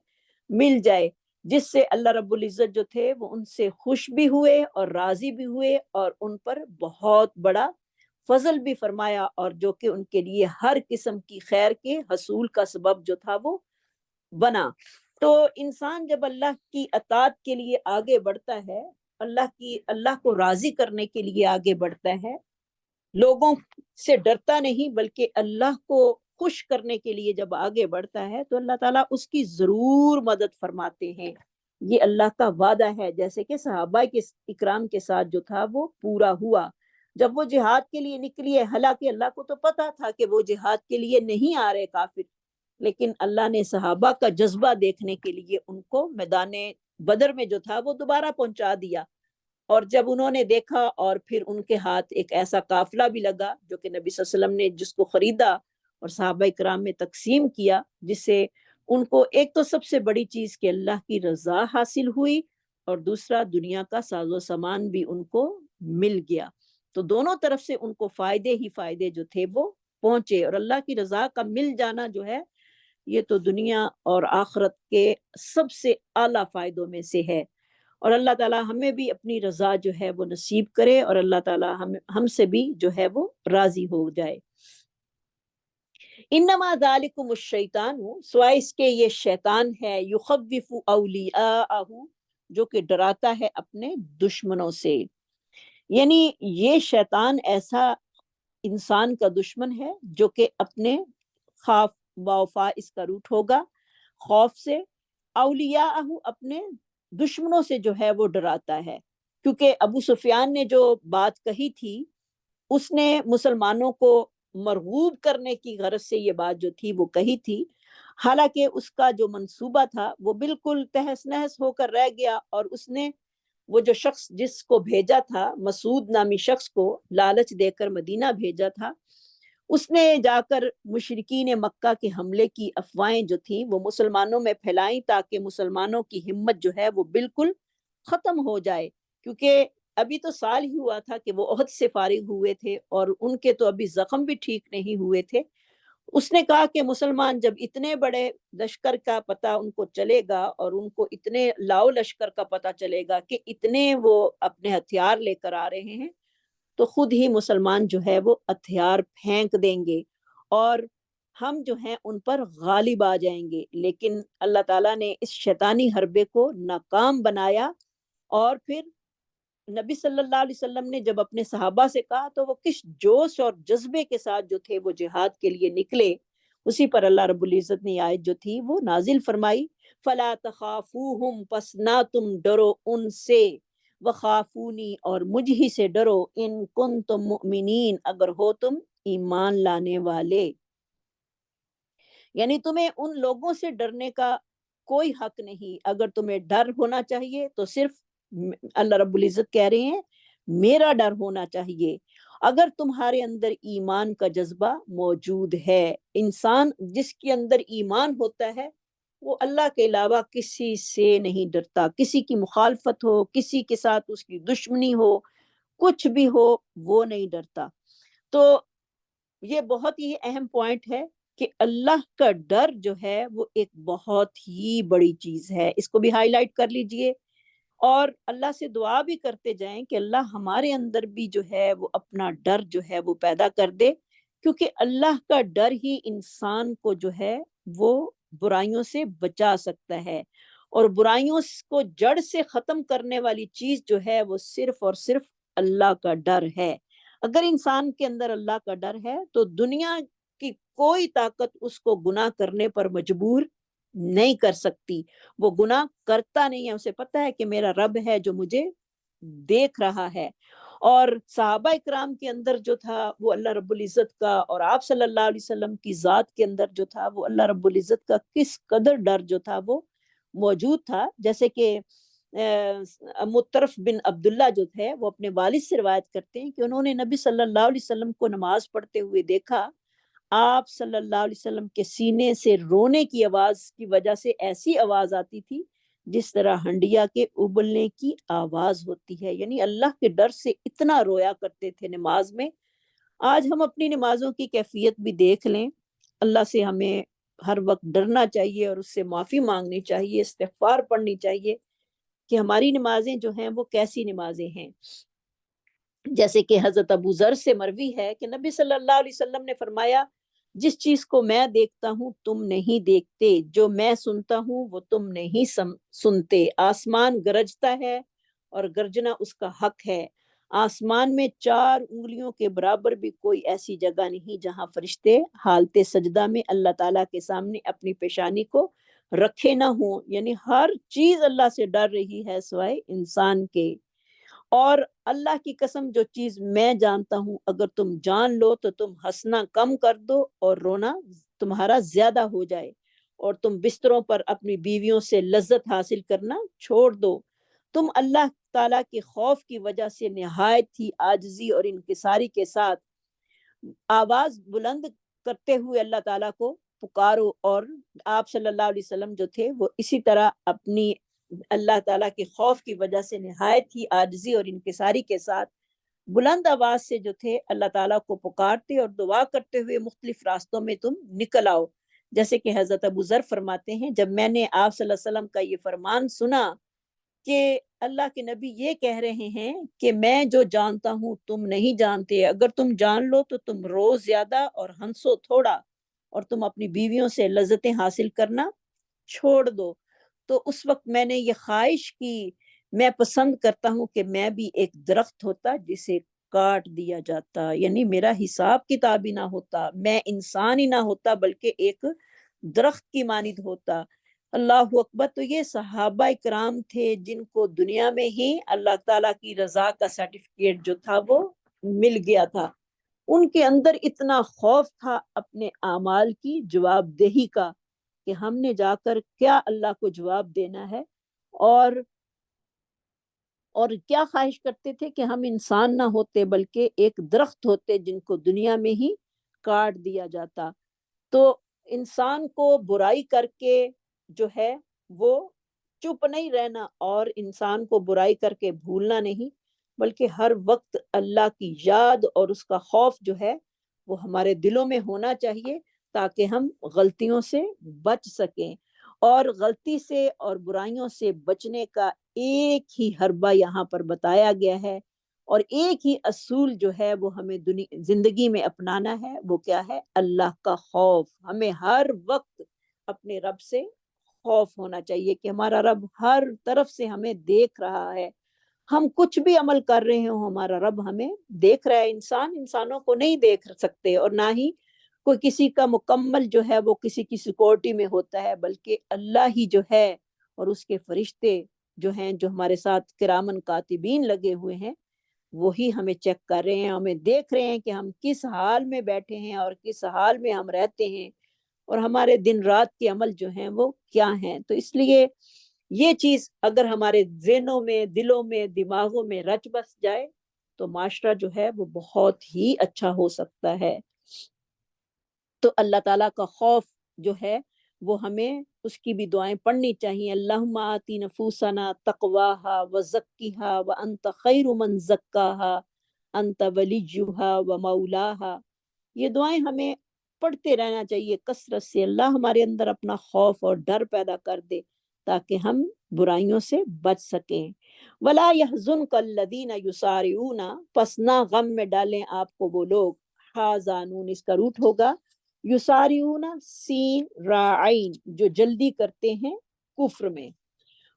مل جائے، جس سے اللہ رب العزت جو تھے وہ ان سے خوش بھی ہوئے اور راضی بھی ہوئے، اور ان پر بہت بڑا فضل بھی فرمایا، اور جو کہ ان کے لیے ہر قسم کی خیر کے حصول کا سبب جو تھا وہ بنا۔ تو انسان جب اللہ کی اطاعت کے لیے آگے بڑھتا ہے، اللہ کو راضی کرنے کے لیے آگے بڑھتا ہے، لوگوں سے ڈرتا نہیں بلکہ اللہ کو خوش کرنے کے لیے جب آگے بڑھتا ہے، تو اللہ تعالیٰ اس کی ضرور مدد فرماتے ہیں، یہ اللہ کا وعدہ ہے، جیسے کہ صحابہ کے اکرام کے ساتھ جو تھا وہ پورا ہوا۔ جب وہ جہاد کے لیے نکلی ہے، حالانکہ اللہ کو تو پتا تھا کہ وہ جہاد کے لیے نہیں آ رہے کافر، لیکن اللہ نے صحابہ کا جذبہ دیکھنے کے لیے ان کو میدان بدر میں جو تھا وہ دوبارہ پہنچا دیا، اور جب انہوں نے دیکھا اور پھر ان کے ہاتھ ایک ایسا قافلہ بھی لگا جو کہ نبی صلی اللہ علیہ وسلم نے جس کو خریدا اور صحابہ اکرام میں تقسیم کیا، جس سے ان کو ایک تو سب سے بڑی چیز کہ اللہ کی رضا حاصل ہوئی، اور دوسرا دنیا کا ساز و سامان بھی ان کو مل گیا، تو دونوں طرف سے ان کو فائدے ہی فائدے جو تھے وہ پہنچے، اور اللہ کی رضا کا مل جانا جو ہے یہ تو دنیا اور آخرت کے سب سے اعلیٰ فائدوں میں سے ہے، اور اللہ تعالیٰ ہمیں بھی اپنی رضا جو ہے وہ نصیب کرے، اور اللہ تعالیٰ ہم سے بھی جو ہے وہ راضی ہو جائے۔ انما ذالکم الشیطان، سوائے اس کے یہ شیطان ہے، یخوف اولیاءہ، جو کہ ڈراتا ہے اپنے دشمنوں سے، یعنی یہ شیطان ایسا انسان کا دشمن ہے جو کہ اپنے خوف وفا اس کا روٹ ہوگا، خوف سے، اولیاء اپنے دشمنوں سے جو ہے وہ ڈراتا ہے، کیونکہ ابو سفیان نے جو بات کہی تھی اس نے مسلمانوں کو مرغوب کرنے کی غرض سے یہ بات جو تھی وہ کہی تھی، حالانکہ اس کا جو منصوبہ تھا وہ بالکل تہس نہس ہو کر رہ گیا، اور اس نے وہ جو شخص جس کو بھیجا تھا، مسعود نامی شخص کو لالچ دے کر مدینہ بھیجا تھا، اس نے جا کر مشرکین مکہ کے حملے کی افواہیں جو تھیں وہ مسلمانوں میں پھیلائیں، تاکہ مسلمانوں کی ہمت جو ہے وہ بالکل ختم ہو جائے، کیونکہ ابھی تو سال ہی ہوا تھا کہ وہ عہد سے فارغ ہوئے تھے، اور ان کے تو ابھی زخم بھی ٹھیک نہیں ہوئے تھے۔ اس نے کہا کہ مسلمان جب اتنے بڑے لشکر کا پتہ ان کو چلے گا، اور ان کو اتنے لاؤ لشکر کا پتہ چلے گا کہ اتنے وہ اپنے ہتھیار لے کر آ رہے ہیں، تو خود ہی مسلمان جو ہے وہ ہتھیار پھینک دیں گے، اور ہم جو ہیں ان پر غالب آ جائیں گے، لیکن اللہ تعالیٰ نے اس شیطانی حربے کو ناکام بنایا، اور پھر نبی صلی اللہ علیہ وسلم نے جب اپنے صحابہ سے کہا تو وہ کس جوش اور جذبے کے ساتھ جو تھے وہ جہاد کے لیے نکلے، اسی پر اللہ رب العزت نے آیت جو تھی وہ نازل فرمائی، فلا تخافوہم، پس نہ تم ڈرو ان سے، وخافونی، اور مجھ ہی سے ڈرو، ان کنتم مؤمنین، اگر ہو تم ایمان لانے والے، یعنی تمہیں ان لوگوں سے ڈرنے کا کوئی حق نہیں، اگر تمہیں ڈر ہونا چاہیے تو صرف اللہ رب العزت کہہ رہے ہیں میرا ڈر ہونا چاہیے، اگر تمہارے اندر ایمان کا جذبہ موجود ہے، انسان جس کے اندر ایمان ہوتا ہے وہ اللہ کے علاوہ کسی سے نہیں ڈرتا، کسی کی مخالفت ہو، کسی کے ساتھ اس کی دشمنی ہو، کچھ بھی ہو، وہ نہیں ڈرتا۔ تو یہ بہت ہی اہم پوائنٹ ہے کہ اللہ کا ڈر جو ہے وہ ایک بہت ہی بڑی چیز ہے، اس کو بھی ہائی لائٹ کر لیجئے، اور اللہ سے دعا بھی کرتے جائیں کہ اللہ ہمارے اندر بھی جو ہے وہ اپنا ڈر جو ہے وہ پیدا کر دے، کیونکہ اللہ کا ڈر ہی انسان کو جو ہے وہ برائیوں سے بچا سکتا ہے، اور برائیوں کو جڑ سے ختم کرنے والی چیز جو ہے وہ صرف اور صرف اللہ کا ڈر ہے۔ اگر انسان کے اندر اللہ کا ڈر ہے تو دنیا کی کوئی طاقت اس کو گناہ کرنے پر مجبور نہیں کر سکتی، وہ گناہ کرتا نہیں ہے، اسے پتہ ہے کہ میرا رب ہے جو مجھے دیکھ رہا ہے، اور صحابہ اکرام کے اندر جو تھا وہ اللہ رب العزت کا، اور آپ صلی اللہ علیہ وسلم کی ذات کے اندر جو تھا وہ اللہ رب العزت کا کس قدر ڈر جو تھا وہ موجود تھا، جیسے کہ مطرف بن عبداللہ جو تھے وہ اپنے والد سے روایت کرتے ہیں کہ انہوں نے نبی صلی اللہ علیہ وسلم کو نماز پڑھتے ہوئے دیکھا، آپ صلی اللہ علیہ وسلم کے سینے سے رونے کی آواز کی وجہ سے ایسی آواز آتی تھی جس طرح ہنڈیا کے ابلنے کی آواز ہوتی ہے، یعنی اللہ کے ڈر سے اتنا رویا کرتے تھے نماز میں۔ آج ہم اپنی نمازوں کی کیفیت بھی دیکھ لیں، اللہ سے ہمیں ہر وقت ڈرنا چاہیے اور اس سے معافی مانگنی چاہیے، استغفار پڑھنی چاہیے کہ ہماری نمازیں جو ہیں وہ کیسی نمازیں ہیں۔ جیسے کہ حضرت ابو ذر سے مروی ہے کہ نبی صلی اللہ علیہ وسلم نے فرمایا، جس چیز کو میں دیکھتا ہوں تم نہیں دیکھتے، جو میں سنتا ہوں وہ تم نہیں سنتے، آسمان گرجتا ہے اور گرجنا اس کا حق ہے، آسمان میں 4 انگلیوں کے برابر بھی کوئی ایسی جگہ نہیں جہاں فرشتے حالت سجدہ میں اللہ تعالیٰ کے سامنے اپنی پیشانی کو رکھے نہ ہوں، یعنی ہر چیز اللہ سے ڈر رہی ہے سوائے انسان کے، اور اللہ کی قسم جو چیز میں جانتا ہوں اگر تم جان لو تو تم ہنسنا کم کر دو اور رونا تمہارا زیادہ ہو جائے، اور تم بستروں پر اپنی بیویوں سے لذت حاصل کرنا چھوڑ دو، تم اللہ تعالیٰ کے خوف کی وجہ سے نہایت ہی عاجزی اور انکساری کے ساتھ آواز بلند کرتے ہوئے اللہ تعالیٰ کو پکارو. اور آپ صلی اللہ علیہ وسلم جو تھے وہ اسی طرح اپنی اللہ تعالیٰ کے خوف کی وجہ سے نہایت ہی عاجزی اور انکساری کے ساتھ بلند آواز سے جو تھے اللہ تعالیٰ کو پکارتے اور دعا کرتے ہوئے مختلف راستوں میں تم نکل آؤ. جیسے کہ حضرت ابو ذر فرماتے ہیں جب میں نے آپ صلی اللہ علیہ وسلم کا یہ فرمان سنا کہ اللہ کے نبی یہ کہہ رہے ہیں کہ میں جو جانتا ہوں تم نہیں جانتے، اگر تم جان لو تو تم رو زیادہ اور ہنسو تھوڑا، اور تم اپنی بیویوں سے لذتیں حاصل کرنا چھوڑ دو. تو اس وقت میں نے یہ خواہش کی، میں پسند کرتا ہوں کہ میں بھی ایک درخت ہوتا جسے کاٹ دیا جاتا، یعنی میرا حساب کتاب ہی نہ ہوتا، میں انسان ہی نہ ہوتا بلکہ ایک درخت کی مانند ہوتا. اللہ اکبر. تو یہ صحابہ کرام تھے جن کو دنیا میں ہی اللہ تعالیٰ کی رضا کا سرٹیفکیٹ جو تھا وہ مل گیا تھا. ان کے اندر اتنا خوف تھا اپنے اعمال کی جواب دہی کا کہ ہم نے جا کر کیا اللہ کو جواب دینا ہے، اور کیا خواہش کرتے تھے کہ ہم انسان نہ ہوتے بلکہ ایک درخت ہوتے جن کو دنیا میں ہی کاٹ دیا جاتا. تو انسان کو برائی کر کے جو ہے وہ چپ نہیں رہنا، اور انسان کو برائی کر کے بھولنا نہیں، بلکہ ہر وقت اللہ کی یاد اور اس کا خوف جو ہے وہ ہمارے دلوں میں ہونا چاہیے تاکہ ہم غلطیوں سے بچ سکیں. اور غلطی سے اور برائیوں سے بچنے کا ایک ہی حربہ یہاں پر بتایا گیا ہے، اور ایک ہی اصول جو ہے وہ ہمیں زندگی میں اپنانا ہے. وہ کیا ہے؟ اللہ کا خوف. ہمیں ہر وقت اپنے رب سے خوف ہونا چاہیے کہ ہمارا رب ہر طرف سے ہمیں دیکھ رہا ہے. ہم کچھ بھی عمل کر رہے ہوں ہمارا رب ہمیں دیکھ رہا ہے. انسانوں کو نہیں دیکھ سکتے، اور نہ ہی کوئی کسی کا مکمل جو ہے وہ کسی کی سیکورٹی میں ہوتا ہے، بلکہ اللہ ہی جو ہے اور اس کے فرشتے جو ہیں جو ہمارے ساتھ کرامن کاتبین لگے ہوئے ہیں وہی ہمیں چیک کر رہے ہیں، ہمیں دیکھ رہے ہیں کہ ہم کس حال میں بیٹھے ہیں اور کس حال میں ہم رہتے ہیں، اور ہمارے دن رات کے عمل جو ہیں وہ کیا ہیں. تو اس لیے یہ چیز اگر ہمارے ذہنوں میں، دلوں میں، دماغوں میں رچ بس جائے تو معاشرہ جو ہے وہ بہت ہی اچھا ہو سکتا ہے. تو اللہ تعالیٰ کا خوف جو ہے وہ ہمیں اس کی بھی دعائیں پڑھنی چاہیے. اللہم آتی نفوسنا تقواہا وزکیہا وانت خیر من زکاہا انت ولیجھا ومولاہا. یہ دعائیں ہمیں پڑھتے رہنا چاہیے کثرت سے. اللہ ہمارے اندر اپنا خوف اور ڈر پیدا کر دے تاکہ ہم برائیوں سے بچ سکیں. ولا يحزنک الذین یسارعون، پس نہ غم میں ڈالیں آپ کو وہ لوگ، حازانون اس کا روٹ ہوگا یسارعون سین راعین، جو جلدی کرتے ہیں کفر میں.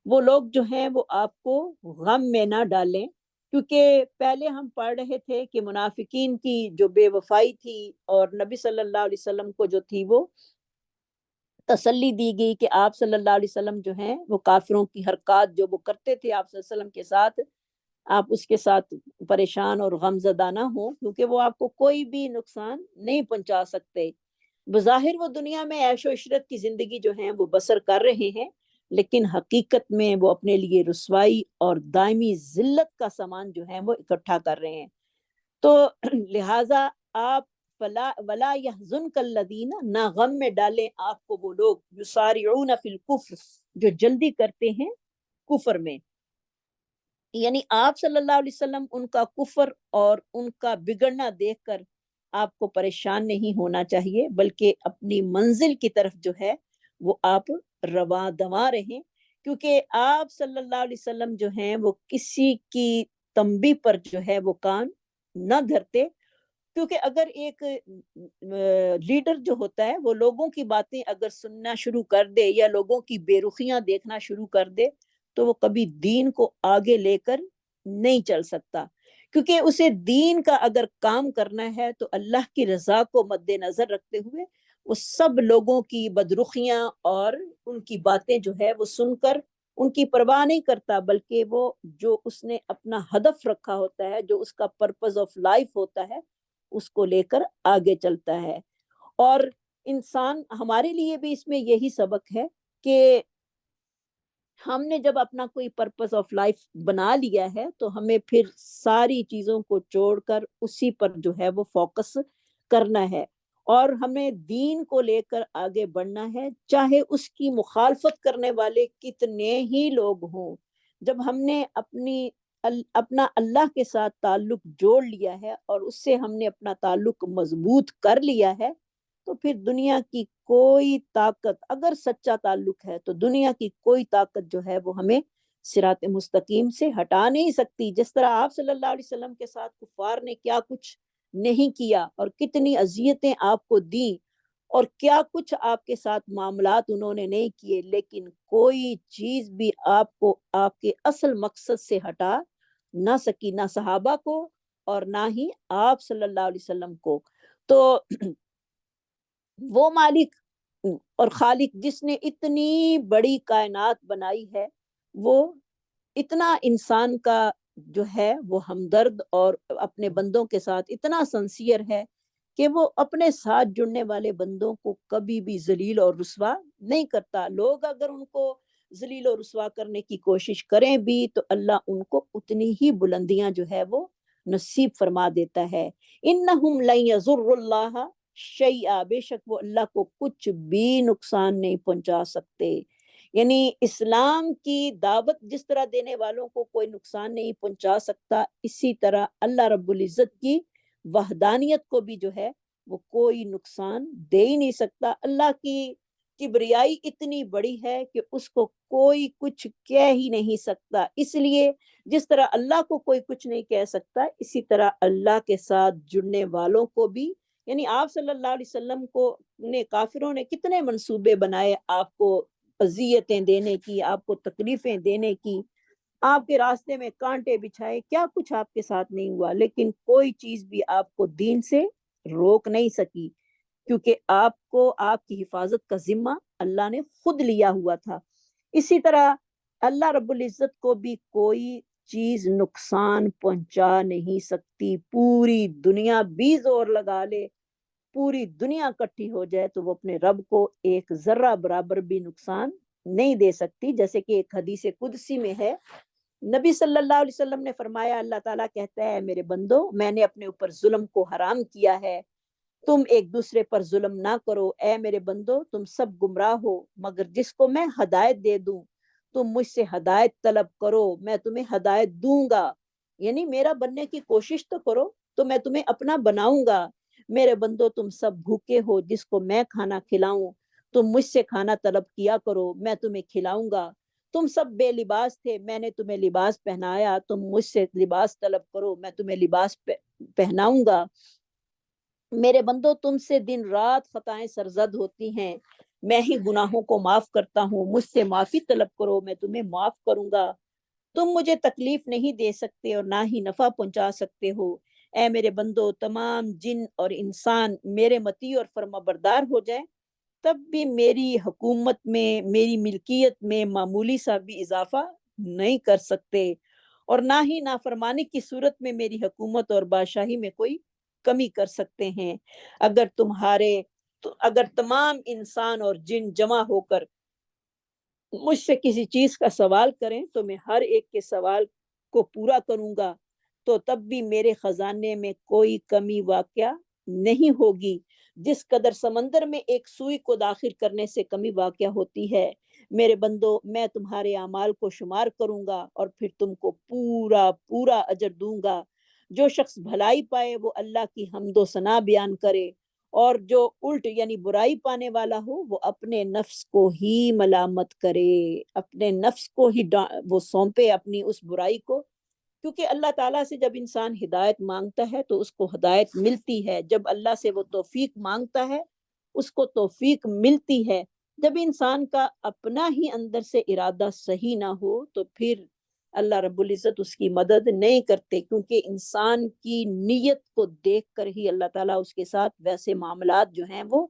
وہ لوگ جو ہیں وہ آپ کو غم میں نہ ڈالیں، کیونکہ پہلے ہم پڑھ رہے تھے کہ منافقین کی جو بے وفائی تھی اور نبی صلی اللہ علیہ وسلم کو جو تھی وہ تسلی دی گئی کہ آپ صلی اللہ علیہ وسلم جو ہیں وہ کافروں کی حرکات جو وہ کرتے تھے آپ صلی اللہ علیہ وسلم کے ساتھ، آپ اس کے ساتھ پریشان اور غم زدہ نہ ہوں، کیونکہ وہ آپ کو کوئی بھی نقصان نہیں پہنچا سکتے. بظاہر وہ دنیا میں عیش و عشرت کی زندگی جو ہیں وہ بسر کر رہے ہیں، لیکن حقیقت میں وہ اپنے لیے رسوائی اور دائمی ذلت کا سامان جو ہے وہ اکٹھا کر رہے ہیں. تو لہٰذا آپ ولا يحزنک الذین، نہ غم میں ڈالیں آپ کو وہ لوگ یسارعون فی الکفر، جو جلدی کرتے ہیں کفر میں. یعنی آپ صلی اللہ علیہ وسلم ان کا کفر اور ان کا بگڑنا دیکھ کر آپ کو پریشان نہیں ہونا چاہیے، بلکہ اپنی منزل کی طرف جو ہے وہ آپ رواں دواں رہیں، کیونکہ آپ صلی اللہ علیہ وسلم جو ہیں وہ کسی کی تنبیہ پر جو ہے وہ کان نہ دھرتے. کیونکہ اگر ایک لیڈر جو ہوتا ہے وہ لوگوں کی باتیں اگر سننا شروع کر دے یا لوگوں کی بے رخیاں دیکھنا شروع کر دے تو وہ کبھی دین کو آگے لے کر نہیں چل سکتا. کیونکہ اسے دین کا اگر کام کرنا ہے تو اللہ کی رضا کو مد نظر رکھتے ہوئے وہ سب لوگوں کی بدرخیاں اور ان کی باتیں جو ہے وہ سن کر ان کی پرواہ نہیں کرتا، بلکہ وہ جو اس نے اپنا ہدف رکھا ہوتا ہے، جو اس کا پرپز آف لائف ہوتا ہے، اس کو لے کر آگے چلتا ہے. اور انسان ہمارے لیے بھی اس میں یہی سبق ہے کہ ہم نے جب اپنا کوئی پرپز آف لائف بنا لیا ہے تو ہمیں پھر ساری چیزوں کو چھوڑ کر اسی پر جو ہے وہ فوکس کرنا ہے. اور ہمیں دین کو لے کر آگے بڑھنا ہے، چاہے اس کی مخالفت کرنے والے کتنے ہی لوگ ہوں۔ جب ہم نے اپنا اللہ کے ساتھ تعلق جوڑ لیا ہے اور اس سے ہم نے اپنا تعلق مضبوط کر لیا ہے، تو پھر دنیا کی کوئی طاقت، اگر سچا تعلق ہے تو دنیا کی کوئی طاقت جو ہے وہ ہمیں صراط مستقیم سے ہٹا نہیں سکتی۔ جس طرح آپ صلی اللہ علیہ وسلم کے ساتھ کفار نے کیا کچھ نہیں کیا اور کتنی اذیتیں آپ کو دیں اور کیا کچھ آپ کے ساتھ معاملات انہوں نے نہیں کیے، لیکن کوئی چیز بھی آپ کو آپ کے اصل مقصد سے ہٹا نہ سکی، نہ صحابہ کو اور نہ ہی آپ صلی اللہ علیہ وسلم کو۔ تو وہ مالک اور خالق جس نے اتنی بڑی کائنات بنائی ہے، وہ اتنا انسان کا جو ہے وہ ہمدرد اور اپنے بندوں کے ساتھ اتنا سنسیئر ہے کہ وہ اپنے ساتھ جڑنے والے بندوں کو کبھی بھی ذلیل اور رسوا نہیں کرتا۔ لوگ اگر ان کو ذلیل اور رسوا کرنے کی کوشش کریں بھی تو اللہ ان کو اتنی ہی بلندیاں جو ہے وہ نصیب فرما دیتا ہے۔ انہم لن یضر اللہ شیئا، بے شک وہ اللہ کو کچھ بھی نقصان نہیں پہنچا سکتے۔ یعنی اسلام کی دعوت جس طرح دینے والوں کو کوئی نقصان نہیں پہنچا سکتا، اسی طرح اللہ رب العزت کی وحدانیت کو بھی جو ہے وہ کوئی نقصان دے ہی نہیں سکتا۔ اللہ کی کبریائی اتنی بڑی ہے کہ اس کو کوئی کچھ کہہ ہی نہیں سکتا۔ اس لیے جس طرح اللہ کو کوئی کچھ نہیں کہہ سکتا، اسی طرح اللہ کے ساتھ جڑنے والوں کو بھی، یعنی آپ صلی اللہ علیہ وسلم کو نے کافروں نے کتنے منصوبے بنائے آپ کو اذیتیں دینے کی، آپ کو تکلیفیں دینے کی، آپ کے راستے میں کانٹے بچھائے، کیا کچھ آپ کے ساتھ نہیں ہوا، لیکن کوئی چیز بھی آپ کو دین سے روک نہیں سکی، کیونکہ آپ کو آپ کی حفاظت کا ذمہ اللہ نے خود لیا ہوا تھا۔ اسی طرح اللہ رب العزت کو بھی کوئی چیز نقصان پہنچا نہیں سکتی۔ پوری دنیا بھی زور لگا لے، پوری دنیا اکٹھی ہو جائے تو وہ اپنے رب کو ایک ذرہ برابر بھی نقصان نہیں دے سکتی۔ جیسے کہ ایک حدیث قدسی میں ہے، نبی صلی اللہ علیہ وسلم نے فرمایا، اللہ تعالیٰ کہتا ہے میرے بندو، میں نے اپنے اوپر ظلم کو حرام کیا ہے، تم ایک دوسرے پر ظلم نہ کرو۔ اے میرے بندو، تم سب گمراہ ہو مگر جس کو میں ہدایت دے دوں، تم مجھ سے ہدایت طلب کرو، میں تمہیں ہدایت دوں گا۔ یعنی میرا بننے کی کوشش تو کرو تو میں تمہیں اپنا بناؤں گا۔ میرے بندو، تم سب بھوکے ہو، جس کو میں کھانا کھلاؤں تم مجھ سے کھانا طلب کیا کرو، میں تمہیں کھلاؤں گا۔ تم سب بے لباس تھے، میں نے تمہیں لباس پہنایا، تم مجھ سے لباس طلب کرو، میں تمہیں لباس پہناؤں گا۔ میرے بندو، تم سے دن رات خطائیں سرزد ہوتی ہیں، میں ہی گناہوں کو معاف کرتا ہوں، مجھ سے معافی طلب کرو، میں تمہیں معاف کروں گا۔ تم مجھے تکلیف نہیں دے سکتے اور نہ ہی نفع پہنچا سکتے ہو۔ اے میرے بندو، تمام جن اور انسان میرے مطیع اور فرما بردار ہو جائیں، تب بھی میری حکومت میں، میری ملکیت میں معمولی سا بھی اضافہ نہیں کر سکتے، اور نہ ہی نافرمانی کی صورت میں میری حکومت اور بادشاہی میں کوئی کمی کر سکتے ہیں۔ اگر تمام انسان اور جن جمع ہو کر مجھ سے کسی چیز کا سوال کریں تو میں ہر ایک کے سوال کو پورا کروں گا، تو تب بھی میرے خزانے میں کوئی کمی واقع نہیں ہوگی۔ جس قدر سمندر میں ایک سوئی کو داخل کرنے سے کمی واقع ہوتی ہے، میرے بندو میں تمہارے اعمال کو شمار کروں گا اور پھر تم کو پورا پورا اجر دوں گا۔ جو شخص بھلائی پائے وہ اللہ کی حمد و ثنا بیان کرے، اور جو الٹ یعنی برائی پانے والا ہو وہ اپنے نفس کو ہی ملامت کرے، اپنے نفس کو ہی وہ سونپے اپنی اس برائی کو، کیونکہ اللہ تعالیٰ سے جب انسان ہدایت مانگتا ہے تو اس کو ہدایت ملتی ہے، جب اللہ سے وہ توفیق مانگتا ہے اس کو توفیق ملتی ہے۔ جب انسان کا اپنا ہی اندر سے ارادہ صحیح نہ ہو تو پھر اللہ رب العزت اس کی مدد نہیں کرتے، کیونکہ انسان کی نیت کو دیکھ کر ہی اللہ تعالیٰ اس کے ساتھ ویسے معاملات جو ہیں وہ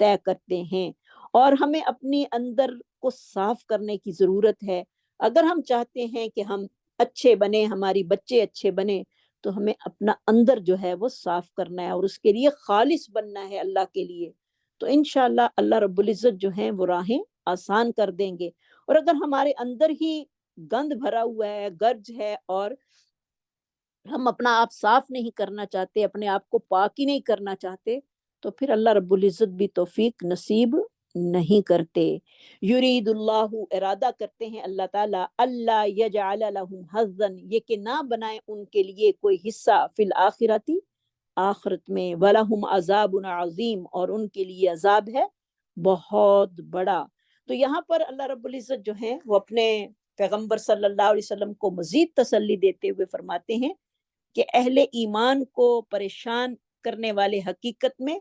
طے کرتے ہیں۔ اور ہمیں اپنی اندر کو صاف کرنے کی ضرورت ہے۔ اگر ہم چاہتے ہیں کہ ہم اچھے بنے، ہماری بچے اچھے بنے، تو ہمیں اپنا اندر جو ہے وہ صاف کرنا ہے اور اس کے لیے خالص بننا ہے اللہ کے لیے، تو انشاءاللہ اللہ رب العزت جو ہیں وہ راہیں آسان کر دیں گے۔ اور اگر ہمارے اندر ہی گند بھرا ہوا ہے، گرج ہے، اور ہم اپنا آپ صاف نہیں کرنا چاہتے، اپنے آپ کو پاک ہی نہیں کرنا چاہتے، تو پھر اللہ رب العزت بھی توفیق نصیب نہیں کرتے. یرید اللہ، ارادہ کرتے ہیں اللہ تعالیٰ، اللہ یجعل لہم حظا، یہ کہ نہ بنائے ان کے لیے کوئی حصہ، فی الآخرتی، آخرت میں، وَلَهُمْ عَذَابٌ عظیم، اور ان کے لیے عذاب ہے بہت بڑا. تو یہاں پر اللہ رب العزت جو ہے وہ اپنے پیغمبر صلی اللہ علیہ وسلم کو مزید تسلی دیتے ہوئے فرماتے ہیں کہ اہل ایمان کو پریشان کرنے والے حقیقت میں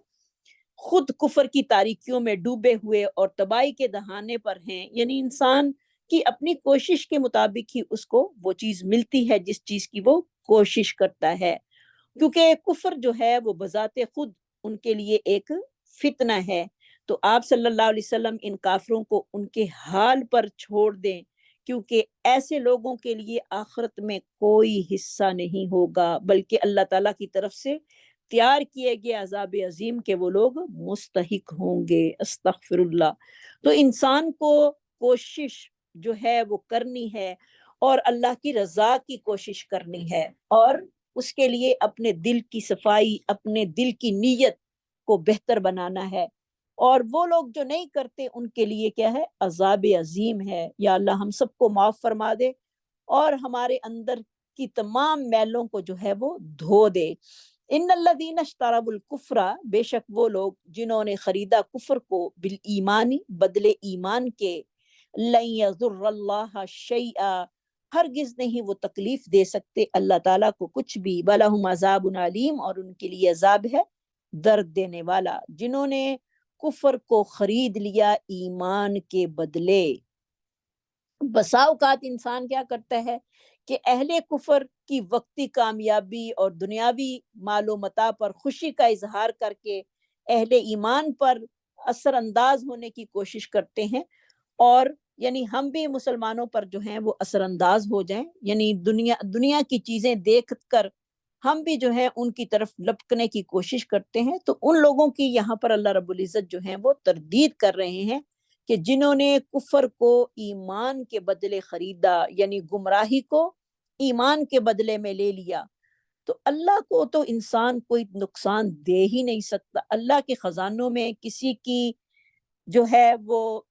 خود کفر کی تاریکیوں میں ڈوبے ہوئے اور تباہی کے دہانے پر ہیں. یعنی انسان کی اپنی کوشش کے مطابق ہی اس کو وہ چیز ملتی ہے جس چیز کی وہ کوشش کرتا ہے، کیونکہ کفر جو ہے وہ بذات خود ان کے لیے ایک فتنہ ہے. تو آپ صلی اللہ علیہ وسلم ان کافروں کو ان کے حال پر چھوڑ دیں، کیونکہ ایسے لوگوں کے لیے آخرت میں کوئی حصہ نہیں ہوگا، بلکہ اللہ تعالیٰ کی طرف سے تیار کیے گئے عذاب عظیم کے وہ لوگ مستحق ہوں گے. استغفر اللہ. تو انسان کو کوشش جو ہے وہ کرنی ہے، اور اللہ کی رضا کی کوشش کرنی ہے، اور اس کے لیے اپنے دل کی صفائی، اپنے دل کی نیت کو بہتر بنانا ہے. اور وہ لوگ جو نہیں کرتے ان کے لیے کیا ہے؟ عذاب عظیم ہے. یا اللہ ہم سب کو معاف فرما دے اور ہمارے اندر کی تمام میلوں کو جو ہے وہ دھو دے. ان الذین اشتروا الکفر، بے شک وہ لوگ جنہوں نے خریدا کفر کو، بالایمانی، بدلے ایمان کے، لن یضر اللہ شیئا، ہرگز نہیں وہ تکلیف دے سکتے اللہ تعالیٰ کو کچھ بھی، وَلَهُمْ عَذَابٌ علیم، اور ان کے لیے عذاب ہے درد دینے والا. جنہوں نے کفر کو خرید لیا ایمان کے بدلے. بسا اوقات انسان کیا کرتا ہے کہ اہل کفر کی وقتی کامیابی اور دنیاوی مال و متاع پر خوشی کا اظہار کر کے اہل ایمان پر اثر انداز ہونے کی کوشش کرتے ہیں، اور یعنی ہم بھی مسلمانوں پر جو ہیں وہ اثر انداز ہو جائیں، یعنی دنیا کی چیزیں دیکھ کر ہم بھی جو ہے ان کی طرف لپکنے کی کوشش کرتے ہیں. تو ان لوگوں کی یہاں پر اللہ رب العزت جو ہیں وہ تردید کر رہے ہیں کہ جنہوں نے کفر کو ایمان کے بدلے خریدا، یعنی گمراہی کو ایمان کے بدلے میں لے لیا. تو اللہ کو تو انسان کوئی نقصان دے ہی نہیں سکتا. اللہ کے خزانوں میں کسی کی جو ہے وہ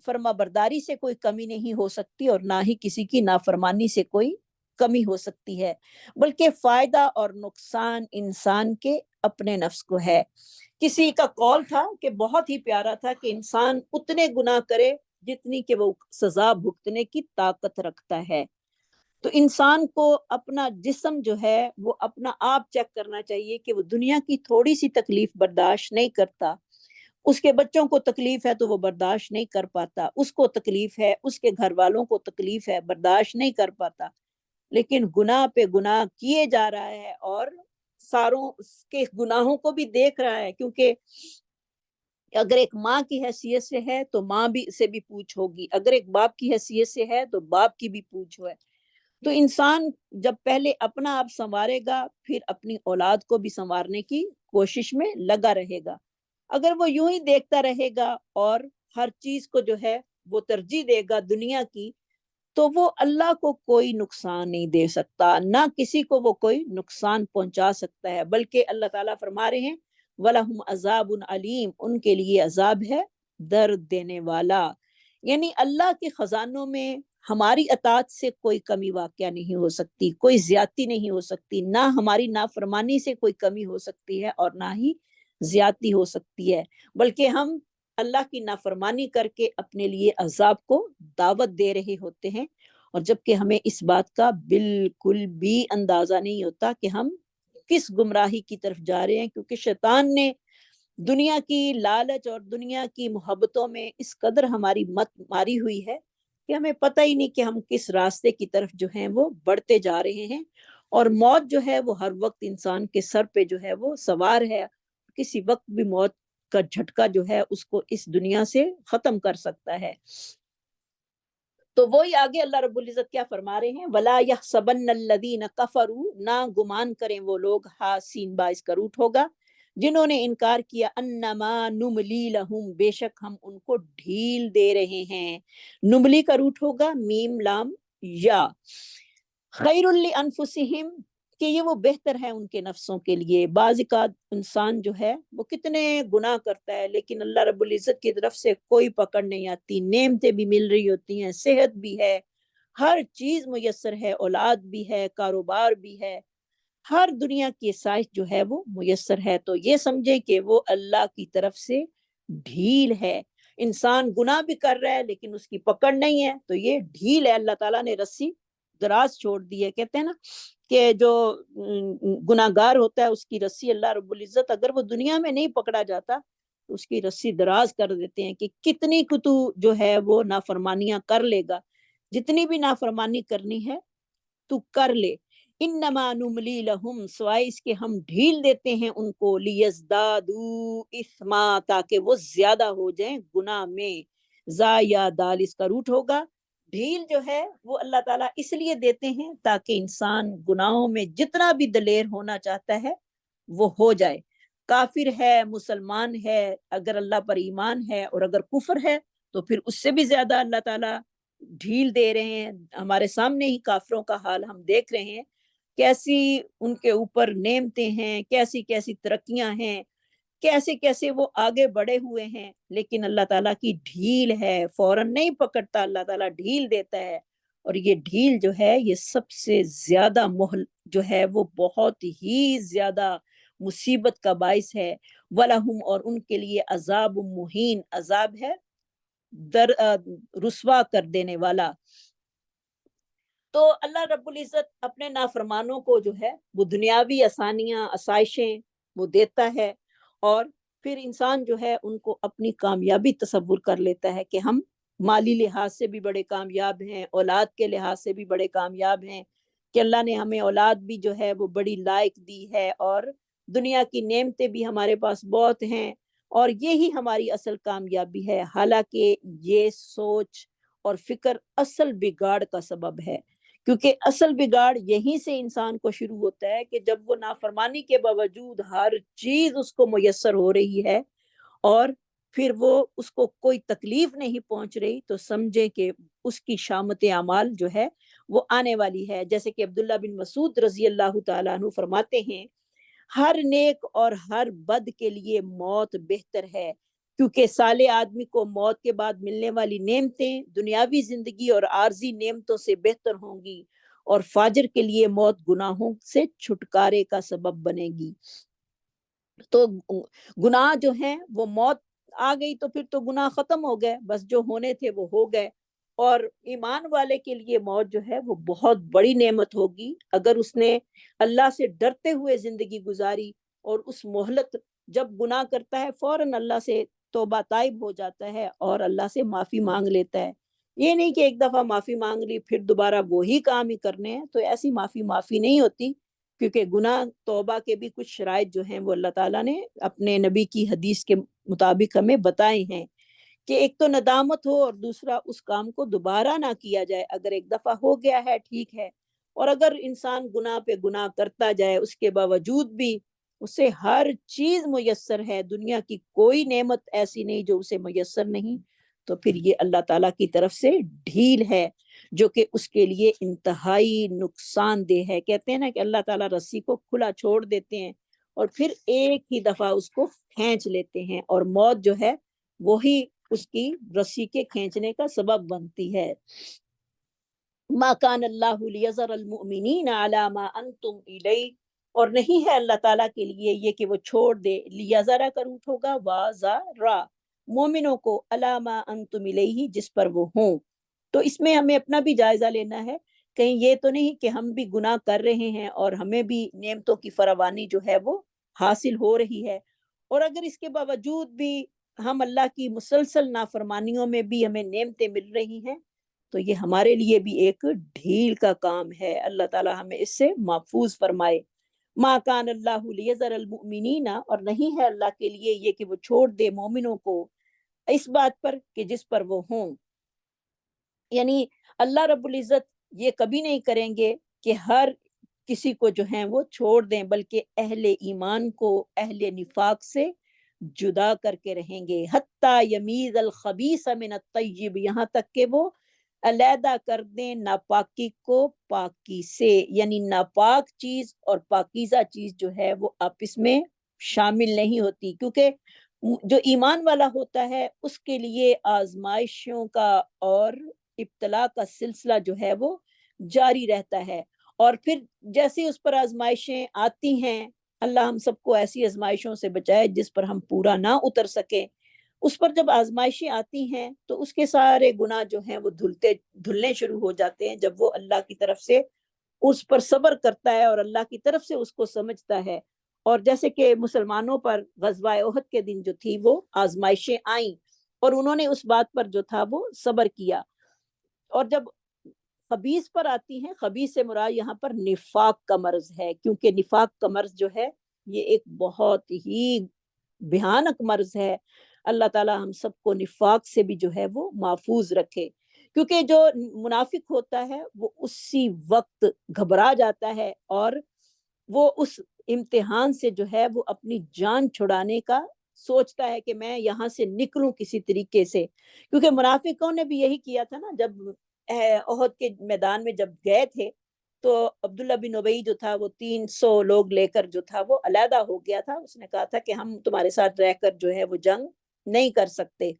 فرما برداری سے کوئی کمی نہیں ہو سکتی، اور نہ ہی کسی کی نافرمانی سے کوئی کمی ہو سکتی ہے، بلکہ فائدہ اور نقصان انسان کے اپنے نفس کو ہے. کسی کا قول تھا کہ بہت ہی پیارا تھا کہ انسان اتنے گناہ کرے جتنی کہ وہ سزا بھگتنے کی طاقت رکھتا ہے. تو انسان کو اپنا جسم جو ہے وہ اپنا آپ چیک کرنا چاہیے کہ وہ دنیا کی تھوڑی سی تکلیف برداشت نہیں کرتا. اس کے بچوں کو تکلیف ہے تو وہ برداشت نہیں کر پاتا، اس کو تکلیف ہے، اس کے گھر والوں کو تکلیف ہے، برداشت نہیں کر پاتا. لیکن گناہ پہ گناہ کیے جا رہا ہے، اور ساروں کے گناہوں کو بھی دیکھ رہا ہے، کیونکہ اگر ایک ماں کی حیثیت سے ہے تو ماں بھی سے بھی پوچھ ہوگی، اگر ایک باپ کی حیثیت سے ہے تو باپ کی بھی پوچھ ہے. تو انسان جب پہلے اپنا آپ سنوارے گا، پھر اپنی اولاد کو بھی سنوارنے کی کوشش میں لگا رہے گا. اگر وہ یوں ہی دیکھتا رہے گا اور ہر چیز کو جو ہے وہ ترجیح دے گا دنیا کی، تو وہ اللہ کو کوئی نقصان نہیں دے سکتا، نہ کسی کو وہ کوئی نقصان پہنچا سکتا ہے. بلکہ اللہ تعالیٰ فرما رہے ہیں وَلَهُمْ عَذَابٌ عَلِيمٌ، ان کے لیے عذاب ہے درد دینے والا. یعنی اللہ کے خزانوں میں ہماری اطاعت سے کوئی کمی واقع نہیں ہو سکتی، کوئی زیادتی نہیں ہو سکتی، نہ ہماری نافرمانی سے کوئی کمی ہو سکتی ہے اور نہ ہی زیادتی ہو سکتی ہے. بلکہ ہم اللہ کی نافرمانی کر کے اپنے لیے عذاب کو دعوت دے رہے ہوتے ہیں، اور جبکہ ہمیں اس بات کا بالکل بھی اندازہ نہیں ہوتا کہ ہم کس گمراہی کی طرف جا رہے ہیں. کیونکہ شیطان نے دنیا کی لالچ اور دنیا کی محبتوں میں اس قدر ہماری مت ماری ہوئی ہے کہ ہمیں پتہ ہی نہیں کہ ہم کس راستے کی طرف جو ہیں وہ بڑھتے جا رہے ہیں. اور موت جو ہے وہ ہر وقت انسان کے سر پہ جو ہے وہ سوار ہے، کسی وقت بھی موت کا جھٹکا جو ہے اس کو اس دنیا سے ختم کر سکتا ہے. تو وہی آگے اللہ رب العزت کیا فرما رہے ہیں، وَلَا يَحْسَبَنَّ الَّذِينَ كَفَرُوا، نہ گمان کریں وہ لوگ، حاسین باعث کا روٹ ہوگا، جنہوں نے انکار کیا، انما نملی لہم، بے شک ہم ان کو ڈھیل دے رہے ہیں. نملی کا روٹ ہوگا میم لام یا. خیر لانفسہم، کہ یہ وہ بہتر ہے ان کے نفسوں کے لیے۔ بعض اوقات انسان جو ہے وہ کتنے گناہ کرتا ہے لیکن اللہ رب العزت کی طرف سے کوئی پکڑ نہیں آتی، نعمتیں بھی مل رہی ہوتی ہیں، صحت بھی ہے، ہر چیز میسر ہے، اولاد بھی ہے، کاروبار بھی ہے، ہر دنیا کی آسائش جو ہے وہ میسر ہے، تو یہ سمجھے کہ وہ اللہ کی طرف سے ڈھیل ہے۔ انسان گناہ بھی کر رہا ہے لیکن اس کی پکڑ نہیں ہے، تو یہ ڈھیل ہے، اللہ تعالیٰ نے رسی دراز چھوڑ دی ہے۔ کہتے ہیں نا کہ جو گناہ گار ہوتا ہے اس کی رسی اللہ رب العزت اگر وہ دنیا میں نہیں پکڑا جاتا تو اس کی رسی دراز کر دیتے ہیں کہ کتنی کو تو جو ہے وہ نافرمانیاں کر لے گا، جتنی بھی نافرمانی کرنی ہے تو کر لے۔ انما نملی لہم، سوائے اس کے ہم ڈھیل دیتے ہیں ان کو، لیزدادو اثما، تاکہ وہ زیادہ ہو جائیں گناہ میں۔ زا یا دال اس کا روٹ ہوگا۔ ڈھیل جو ہے وہ اللہ تعالیٰ اس لیے دیتے ہیں تاکہ انسان گناہوں میں جتنا بھی دلیر ہونا چاہتا ہے وہ ہو جائے۔ کافر ہے، مسلمان ہے، اگر اللہ پر ایمان ہے، اور اگر کفر ہے تو پھر اس سے بھی زیادہ اللہ تعالیٰ ڈھیل دے رہے ہیں۔ ہمارے سامنے ہی کافروں کا حال ہم دیکھ رہے ہیں، کیسی ان کے اوپر نعمتیں ہیں، کیسی کیسی ترقیاں ہیں، کیسے کیسے وہ آگے بڑھے ہوئے ہیں، لیکن اللہ تعالیٰ کی ڈھیل ہے، فوراً نہیں پکڑتا، اللہ تعالیٰ ڈھیل دیتا ہے۔ اور یہ ڈھیل جو ہے یہ سب سے زیادہ جو ہے وہ بہت ہی زیادہ مصیبت کا باعث ہے۔ وَلَهُمْ، اور ان کے لیے عذاب مہین، عذاب ہے رسوا کر دینے والا۔ تو اللہ رب العزت اپنے نافرمانوں کو جو ہے وہ دنیاوی آسانیاں، آسائشیں وہ دیتا ہے، اور پھر انسان جو ہے ان کو اپنی کامیابی تصور کر لیتا ہے کہ ہم مالی لحاظ سے بھی بڑے کامیاب ہیں، اولاد کے لحاظ سے بھی بڑے کامیاب ہیں، کہ اللہ نے ہمیں اولاد بھی جو ہے وہ بڑی لائق دی ہے، اور دنیا کی نعمتیں بھی ہمارے پاس بہت ہیں، اور یہی ہماری اصل کامیابی ہے۔ حالانکہ یہ سوچ اور فکر اصل بگاڑ کا سبب ہے، کیونکہ اصل بگاڑ یہیں سے انسان کو شروع ہوتا ہے کہ جب وہ نافرمانی کے باوجود ہر چیز اس کو میسر ہو رہی ہے اور پھر وہ اس کو کوئی تکلیف نہیں پہنچ رہی، تو سمجھے کہ اس کی شامت اعمال جو ہے وہ آنے والی ہے۔ جیسے کہ عبداللہ بن مسعود رضی اللہ تعالیٰ عنہ فرماتے ہیں، ہر نیک اور ہر بد کے لیے موت بہتر ہے، کیونکہ صالح آدمی کو موت کے بعد ملنے والی نعمتیں دنیاوی زندگی اور عارضی نعمتوں سے بہتر ہوں گی، اور فاجر کے لیے موت گناہوں سے چھٹکارے کا سبب بنے گی۔ تو گناہ جو ہیں وہ موت آ گئی تو پھر تو گناہ ختم ہو گئے، بس جو ہونے تھے وہ ہو گئے۔ اور ایمان والے کے لیے موت جو ہے وہ بہت بڑی نعمت ہوگی اگر اس نے اللہ سے ڈرتے ہوئے زندگی گزاری، اور اس مہلت جب گناہ کرتا ہے فوراً اللہ سے توبہ طائب ہو جاتا ہے اور اللہ سے معافی مانگ لیتا ہے۔ یہ نہیں کہ ایک دفعہ معافی مانگ لی پھر دوبارہ وہی کام ہی کرنے ہیں، تو ایسی معافی نہیں ہوتی، کیونکہ گناہ توبہ کے بھی کچھ شرائط جو ہیں وہ اللہ تعالیٰ نے اپنے نبی کی حدیث کے مطابق ہمیں بتائے ہیں، کہ ایک تو ندامت ہو اور دوسرا اس کام کو دوبارہ نہ کیا جائے۔ اگر ایک دفعہ ہو گیا ہے ٹھیک ہے، اور اگر انسان گناہ پہ گناہ کرتا جائے اس کے باوجود بھی اسے ہر چیز میسر ہے، دنیا کی کوئی نعمت ایسی نہیں جو اسے میسر نہیں، تو پھر یہ اللہ تعالیٰ کی طرف سے ڈھیل ہے جو کہ اس کے لیے انتہائی نقصان دہ ہے۔ کہتے ہیں نا کہ اللہ تعالیٰ رسی کو کھلا چھوڑ دیتے ہیں اور پھر ایک ہی دفعہ اس کو کھینچ لیتے ہیں، اور موت جو ہے وہی اس کی رسی کے کھینچنے کا سبب بنتی ہے۔ ما کان اللہ لیذر المؤمنین علی ما انتم الیہ، اور نہیں ہے اللہ تعالیٰ کے لیے یہ کہ وہ چھوڑ دے، لیذرا کا روٹ ہوگا وازارا، مومنوں کو علی ما انتم الیہ، جس پر وہ ہوں۔ تو اس میں ہمیں اپنا بھی جائزہ لینا ہے، کہیں یہ تو نہیں کہ ہم بھی گناہ کر رہے ہیں اور ہمیں بھی نعمتوں کی فراوانی جو ہے وہ حاصل ہو رہی ہے، اور اگر اس کے باوجود بھی ہم اللہ کی مسلسل نافرمانیوں میں بھی ہمیں نعمتیں مل رہی ہیں، تو یہ ہمارے لیے بھی ایک ڈھیل کا کام ہے۔ اللہ تعالی ہمیں اس سے محفوظ فرمائے۔ ما کان اللہ لیذر المؤمنین، اور نہیں ہے اللہ کے لیے یہ کہ وہ چھوڑ دے مومنوں کو اس بات پر کہ جس پر وہ ہوں، یعنی اللہ رب العزت یہ کبھی نہیں کریں گے کہ ہر کسی کو جو ہیں وہ چھوڑ دیں، بلکہ اہل ایمان کو اہل نفاق سے جدا کر کے رہیں گے، حتی یمیز الخبیث من الطیب، یہاں تک کہ وہ علیحدہ کر دیں ناپاکی کو پاکی سے، یعنی ناپاک چیز اور پاکیزہ چیز جو ہے وہ آپس میں شامل نہیں ہوتی، کیونکہ جو ایمان والا ہوتا ہے اس کے لیے آزمائشوں کا اور ابتلا کا سلسلہ جو ہے وہ جاری رہتا ہے، اور پھر جیسے اس پر آزمائشیں آتی ہیں، اللہ ہم سب کو ایسی آزمائشوں سے بچائے جس پر ہم پورا نہ اتر سکیں، اس پر جب آزمائشیں آتی ہیں تو اس کے سارے گناہ جو ہیں وہ دھلنے شروع ہو جاتے ہیں، جب وہ اللہ کی طرف سے اس پر صبر کرتا ہے اور اللہ کی طرف سے اس کو سمجھتا ہے۔ اور جیسے کہ مسلمانوں پر غزوہ احد کے دن جو تھی وہ آزمائشیں آئیں اور انہوں نے اس بات پر جو تھا وہ صبر کیا، اور جب خبیث پر آتی ہیں، خبیث سے مراد یہاں پر نفاق کا مرض ہے، کیونکہ نفاق کا مرض جو ہے یہ ایک بہت ہی بھیانک مرض ہے۔ اللہ تعالی ہم سب کو نفاق سے بھی جو ہے وہ محفوظ رکھے، کیونکہ جو منافق ہوتا ہے وہ اسی وقت گھبرا جاتا ہے اور وہ اس امتحان سے جو ہے وہ اپنی جان چھڑانے کا سوچتا ہے کہ میں یہاں سے نکلوں کسی طریقے سے، کیونکہ منافقوں نے بھی یہی کیا تھا نا، جب احد کے میدان میں جب گئے تھے تو عبداللہ بن ابی جو تھا وہ 300 لوگ لے کر جو تھا وہ علیحدہ ہو گیا تھا، اس نے کہا تھا کہ ہم تمہارے ساتھ رہ کر جو ہے وہ جنگ نہیں کر سکتے،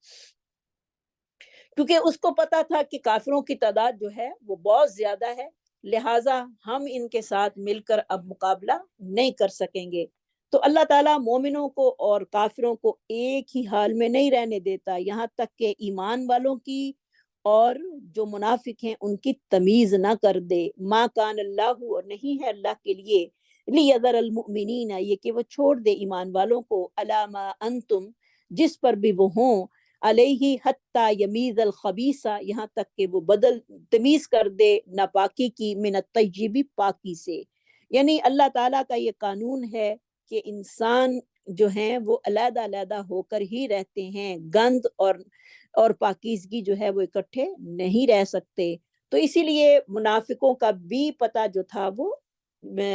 کیونکہ اس کو پتا تھا کہ کافروں کی تعداد جو ہے وہ بہت زیادہ ہے، لہٰذا ہم ان کے ساتھ مل کر اب مقابلہ نہیں کر سکیں گے۔ تو اللہ تعالیٰ مومنوں کو اور کافروں کو ایک ہی حال میں نہیں رہنے دیتا، یہاں تک کہ ایمان والوں کی اور جو منافق ہیں ان کی تمیز نہ کر دے۔ ما کان اللہ، اور نہیں ہے اللہ کے لیے، لیذر المؤمنین، یہ کہ وہ چھوڑ دے ایمان والوں کو، علی ما انتم، جس پر بھی وہ ہوں، علیہ حتی یمیز الخبیثہ، یہاں تک کہ وہ تمیز کر دے ناپاکی کی، من الطیب، پاکی سے۔ یعنی اللہ تعالیٰ کا یہ قانون ہے کہ انسان جو ہیں وہ علیحدہ علیحدہ ہو کر ہی رہتے ہیں، گند اور پاکیزگی جو ہے وہ اکٹھے نہیں رہ سکتے۔ تو اسی لیے منافقوں کا بھی پتہ جو تھا وہ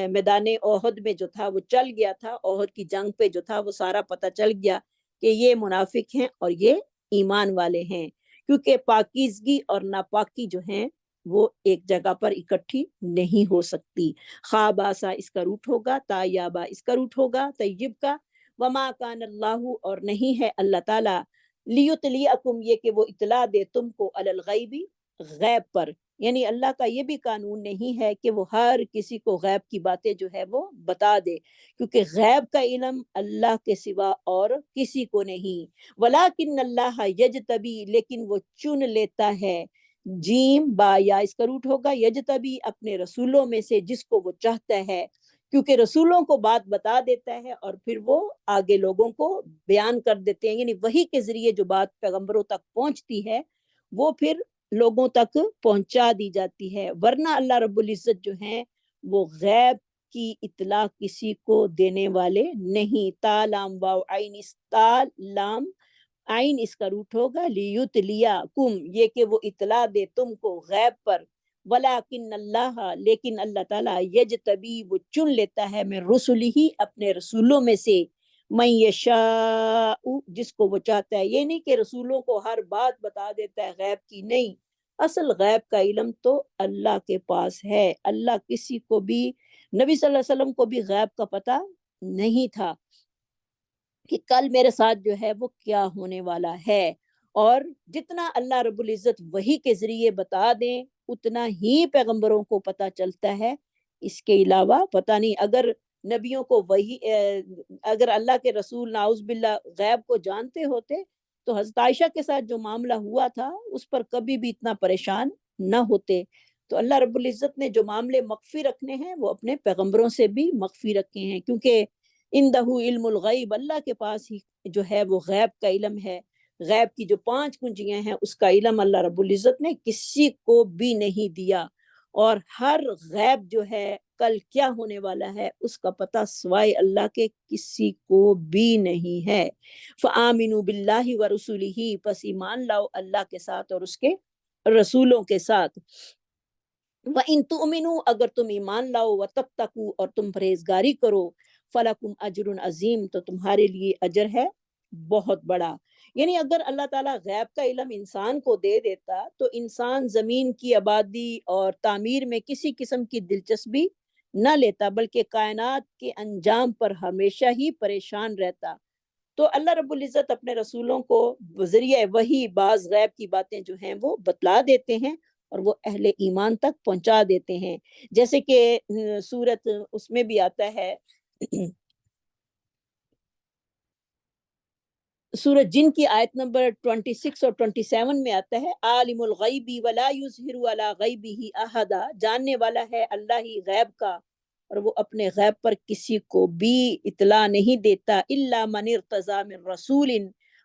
میدان احد میں جو تھا وہ چل گیا تھا، احد کی جنگ پہ جو تھا وہ سارا پتہ چل گیا کہ یہ منافق ہیں اور یہ ایمان والے ہیں، کیونکہ پاکیزگی اور ناپاکی جو ہیں وہ ایک جگہ پر اکٹھی نہیں ہو سکتی۔ خاباسا اس کا روٹ ہوگا، تایابا اس کا روٹ ہوگا طیب کا، وما کان اللہ، اور نہیں ہے اللہ تعالیٰ، لیطلیعکم، یہ کہ وہ اطلاع دے تم کو، علی الغیب، غیب پر، یعنی اللہ کا یہ بھی قانون نہیں ہے کہ وہ ہر کسی کو غیب کی باتیں جو ہے وہ بتا دے، کیونکہ غیب کا علم اللہ کے سوا اور کسی کو نہیں۔ ولیکن اللہ یجتبی، لیکن وہ چن لیتا ہے، جیم با یا اس کا روٹ ہوگا، یجتبی، اپنے رسولوں میں سے جس کو وہ چاہتا ہے، کیونکہ رسولوں کو بات بتا دیتا ہے اور پھر وہ آگے لوگوں کو بیان کر دیتے ہیں، یعنی وحی کے ذریعے جو بات پیغمبروں تک پہنچتی ہے وہ پھر لوگوں تک پہنچا دی جاتی ہے، ورنہ اللہ رب العزت جو ہیں وہ غیب کی اطلاع کسی کو دینے والے نہیں۔ تا لام واو عین، تا لام عین اس کا روٹ ہوگا، لیطلیعکم، یہ کہ وہ اطلاع دے تم کو غیب پر، ولیکن اللہ، لیکن اللہ تعالیٰ، یجتبی، وہ چن لیتا ہے، من رسلہ، اپنے رسولوں میں سے، من یشاء، جس کو وہ چاہتا ہے۔ یہ نہیں کہ رسولوں کو ہر بات بتا دیتا ہے غیب کی، نہیں، اصل غیب کا علم تو اللہ کے پاس ہے۔ اللہ کسی کو بھی، نبی صلی اللہ علیہ وسلم کو بھی غیب کا پتہ نہیں تھا کہ کل میرے ساتھ جو ہے وہ کیا ہونے والا ہے، اور جتنا اللہ رب العزت وحی کے ذریعے بتا دیں اتنا ہی پیغمبروں کو پتہ چلتا ہے، اس کے علاوہ پتہ نہیں۔ اگر نبیوں کو وحی، اگر اللہ کے رسول نعوذ باللہ غیب کو جانتے ہوتے تو حضرت عائشہ کے ساتھ جو معاملہ ہوا تھا اس پر کبھی بھی اتنا پریشان نہ ہوتے۔ تو اللہ رب العزت نے جو معاملے مخفی رکھنے ہیں وہ اپنے پیغمبروں سے بھی مخفی رکھے ہیں، کیونکہ اندہ علم الغیب، اللہ کے پاس ہی جو ہے وہ غیب کا علم ہے، غیب کی جو 5 کنجیاں ہیں اس کا علم اللہ رب العزت نے کسی کو بھی نہیں دیا، اور ہر غیب جو ہے کل کیا ہونے والا ہے اس کا پتہ سوائے اللہ کے کسی کو بھی نہیں ہے۔ فآمنوا باللہ ورسولہ، پس ایمان لاؤ اللہ کے ساتھ اور اس کے رسولوں کے ساتھ۔ وَإِن تُؤْمِنُوا، اگر تم ایمان لاؤ، وَتَتَّقُوا، اور تم پرہیزگاری کرو، فَلَكُمْ أَجْرٌ عظیم، تو تمہارے لیے اجر ہے بہت بڑا۔ یعنی اگر اللہ تعالیٰ غیب کا علم انسان کو دے دیتا تو انسان زمین کی آبادی اور تعمیر میں کسی قسم کی دلچسپی نہ لیتا، بلکہ کائنات کے انجام پر ہمیشہ ہی پریشان رہتا۔ تو اللہ رب العزت اپنے رسولوں کو بذریعہ وحی بعض غیب کی باتیں جو ہیں وہ بتلا دیتے ہیں اور وہ اہل ایمان تک پہنچا دیتے ہیں، جیسے کہ سورت اس میں بھی آتا ہے، سورت جن کی آیت نمبر 26 اور 27 میں آتا ہے، عالم الغیبی ولا یظہر علی غیبہ احدا، جاننے والا ہے اللہ ہی غیب کا اور وہ اپنے غیب پر کسی کو بھی اطلاع نہیں دیتا، الا من ارتضی من رسول،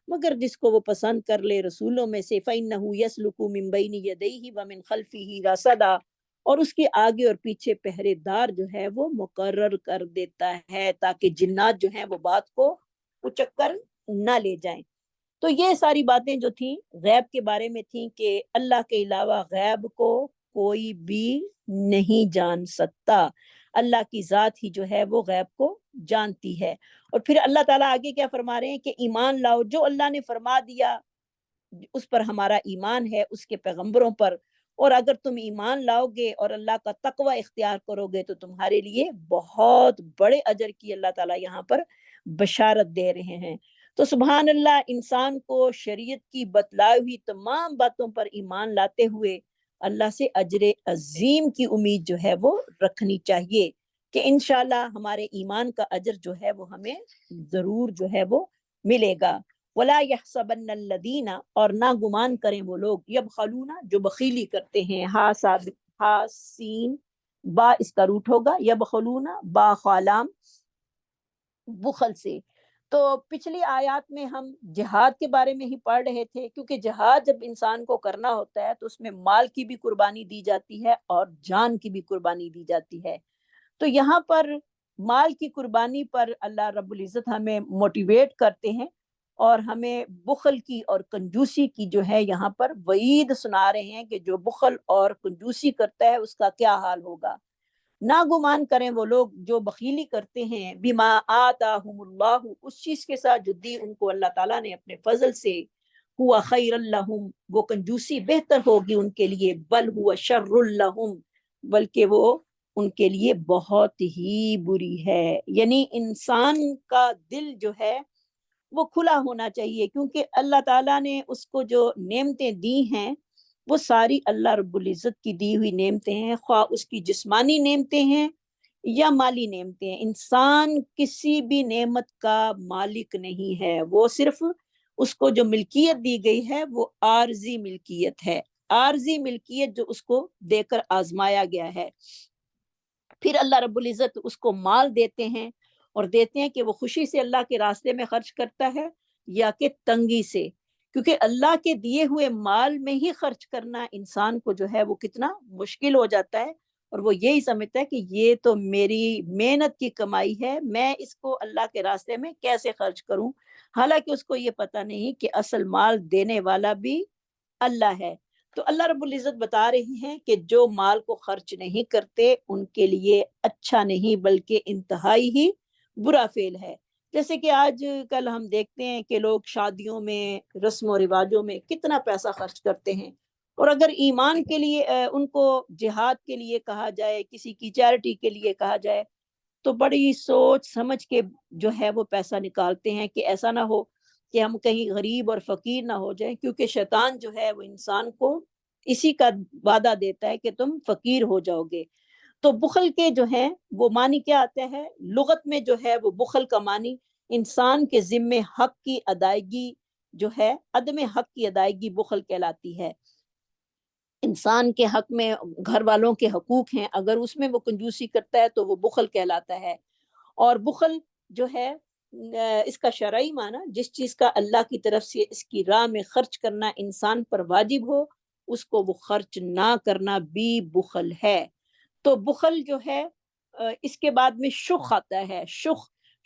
مگر جس کو وہ پسند کر لے رسولوں میں سے، فإنہ یسلک من بین یدیہ ومن خلفہ رصدا، اور اس کے آگے اور پیچھے پہرے دار جو ہے وہ مقرر کر دیتا ہے تاکہ جنات جو ہیں وہ بات کو اچک کر نہ لے جائیں۔ تو یہ ساری باتیں جو تھیں غیب کے بارے میں تھیں کہ اللہ کے علاوہ غیب کو کوئی بھی نہیں جان سکتا، اللہ کی ذات ہی جو ہے وہ غیب کو جانتی ہے۔ اور پھر اللہ تعالیٰ آگے کیا فرما رہے ہیں کہ ایمان لاؤ، جو اللہ نے فرما دیا اس پر ہمارا ایمان ہے، اس کے پیغمبروں پر، اور اگر تم ایمان لاؤ گے اور اللہ کا تقوی اختیار کرو گے تو تمہارے لیے بہت بڑے اجر کی اللہ تعالیٰ یہاں پر بشارت دے رہے ہیں۔ تو سبحان اللہ، انسان کو شریعت کی بتلائی ہوئی تمام باتوں پر ایمان لاتے ہوئے اللہ سے اجر عظیم کی امید جو ہے وہ رکھنی چاہیے کہ انشاءاللہ ہمارے ایمان کا اجر جو ہے وہ ہمیں ضرور جو ہے وہ ملے گا۔ ولا يحسبن الذین، اور نہ گمان کریں وہ لوگ، یبخلون، جو بخیلی کرتے ہیں، ہا سین با اس کا روٹ ہوگا، یبخلون با خالام، بخل سے۔ تو پچھلی آیات میں ہم جہاد کے بارے میں ہی پڑھ رہے تھے، کیونکہ جہاد جب انسان کو کرنا ہوتا ہے تو اس میں مال کی بھی قربانی دی جاتی ہے اور جان کی بھی قربانی دی جاتی ہے۔ تو یہاں پر مال کی قربانی پر اللہ رب العزت ہمیں موٹیویٹ کرتے ہیں اور ہمیں بخل کی اور کنجوسی کی جو ہے یہاں پر وعید سنا رہے ہیں کہ جو بخل اور کنجوسی کرتا ہے اس کا کیا حال ہوگا۔ نہ گمان کریں وہ لوگ جو بخیلی کرتے ہیں، بما آتاہم اللہ، اس چیز کے ساتھ جو دی ان کو اللہ تعالیٰ نے اپنے فضل سے، ہوا خیر لہم، وہ کنجوسی بہتر ہوگی ان کے لیے، بل ہوا شر لہم، بلکہ وہ ان کے لیے بہت ہی بری ہے۔ یعنی انسان کا دل جو ہے وہ کھلا ہونا چاہیے، کیونکہ اللہ تعالیٰ نے اس کو جو نعمتیں دی ہیں وہ ساری اللہ رب العزت کی دی ہوئی نعمتیں ہیں، خواہ اس کی جسمانی نعمتیں ہیں یا مالی نعمتیں ہیں۔ انسان کسی بھی نعمت کا مالک نہیں ہے، وہ صرف اس کو جو ملکیت دی گئی ہے وہ عارضی ملکیت ہے، عارضی ملکیت جو اس کو دے کر آزمایا گیا ہے۔ پھر اللہ رب العزت اس کو مال دیتے ہیں اور دیتے ہیں کہ وہ خوشی سے اللہ کے راستے میں خرچ کرتا ہے یا کہ تنگی سے، کیونکہ اللہ کے دیے ہوئے مال میں ہی خرچ کرنا انسان کو جو ہے وہ کتنا مشکل ہو جاتا ہے، اور وہ یہی سمجھتا ہے کہ یہ تو میری محنت کی کمائی ہے، میں اس کو اللہ کے راستے میں کیسے خرچ کروں، حالانکہ اس کو یہ پتہ نہیں کہ اصل مال دینے والا بھی اللہ ہے۔ تو اللہ رب العزت بتا رہے ہیں کہ جو مال کو خرچ نہیں کرتے ان کے لیے اچھا نہیں بلکہ انتہائی ہی برا فعل ہے۔ جیسے کہ آج کل ہم دیکھتے ہیں کہ لوگ شادیوں میں، رسم و رواجوں میں کتنا پیسہ خرچ کرتے ہیں، اور اگر ایمان کے لیے ان کو جہاد کے لیے کہا جائے، کسی کی چیریٹی کے لیے کہا جائے تو بڑی سوچ سمجھ کے جو ہے وہ پیسہ نکالتے ہیں کہ ایسا نہ ہو کہ ہم کہیں غریب اور فقیر نہ ہو جائیں، کیونکہ شیطان جو ہے وہ انسان کو اسی کا وعدہ دیتا ہے کہ تم فقیر ہو جاؤ گے۔ تو بخل کے جو ہیں وہ معنی کیا آتا ہے لغت میں، جو ہے وہ بخل کا معنی انسان کے ذمے حق کی ادائیگی جو ہے، عدم حق کی ادائیگی بخل کہلاتی ہے۔ انسان کے حق میں گھر والوں کے حقوق ہیں، اگر اس میں وہ کنجوسی کرتا ہے تو وہ بخل کہلاتا ہے۔ اور بخل جو ہے اس کا شرعی معنی جس چیز کا اللہ کی طرف سے اس کی راہ میں خرچ کرنا انسان پر واجب ہو، اس کو وہ خرچ نہ کرنا بھی بخل ہے۔ تو بخل جو ہے اس کے بعد میں شخ آتا ہے۔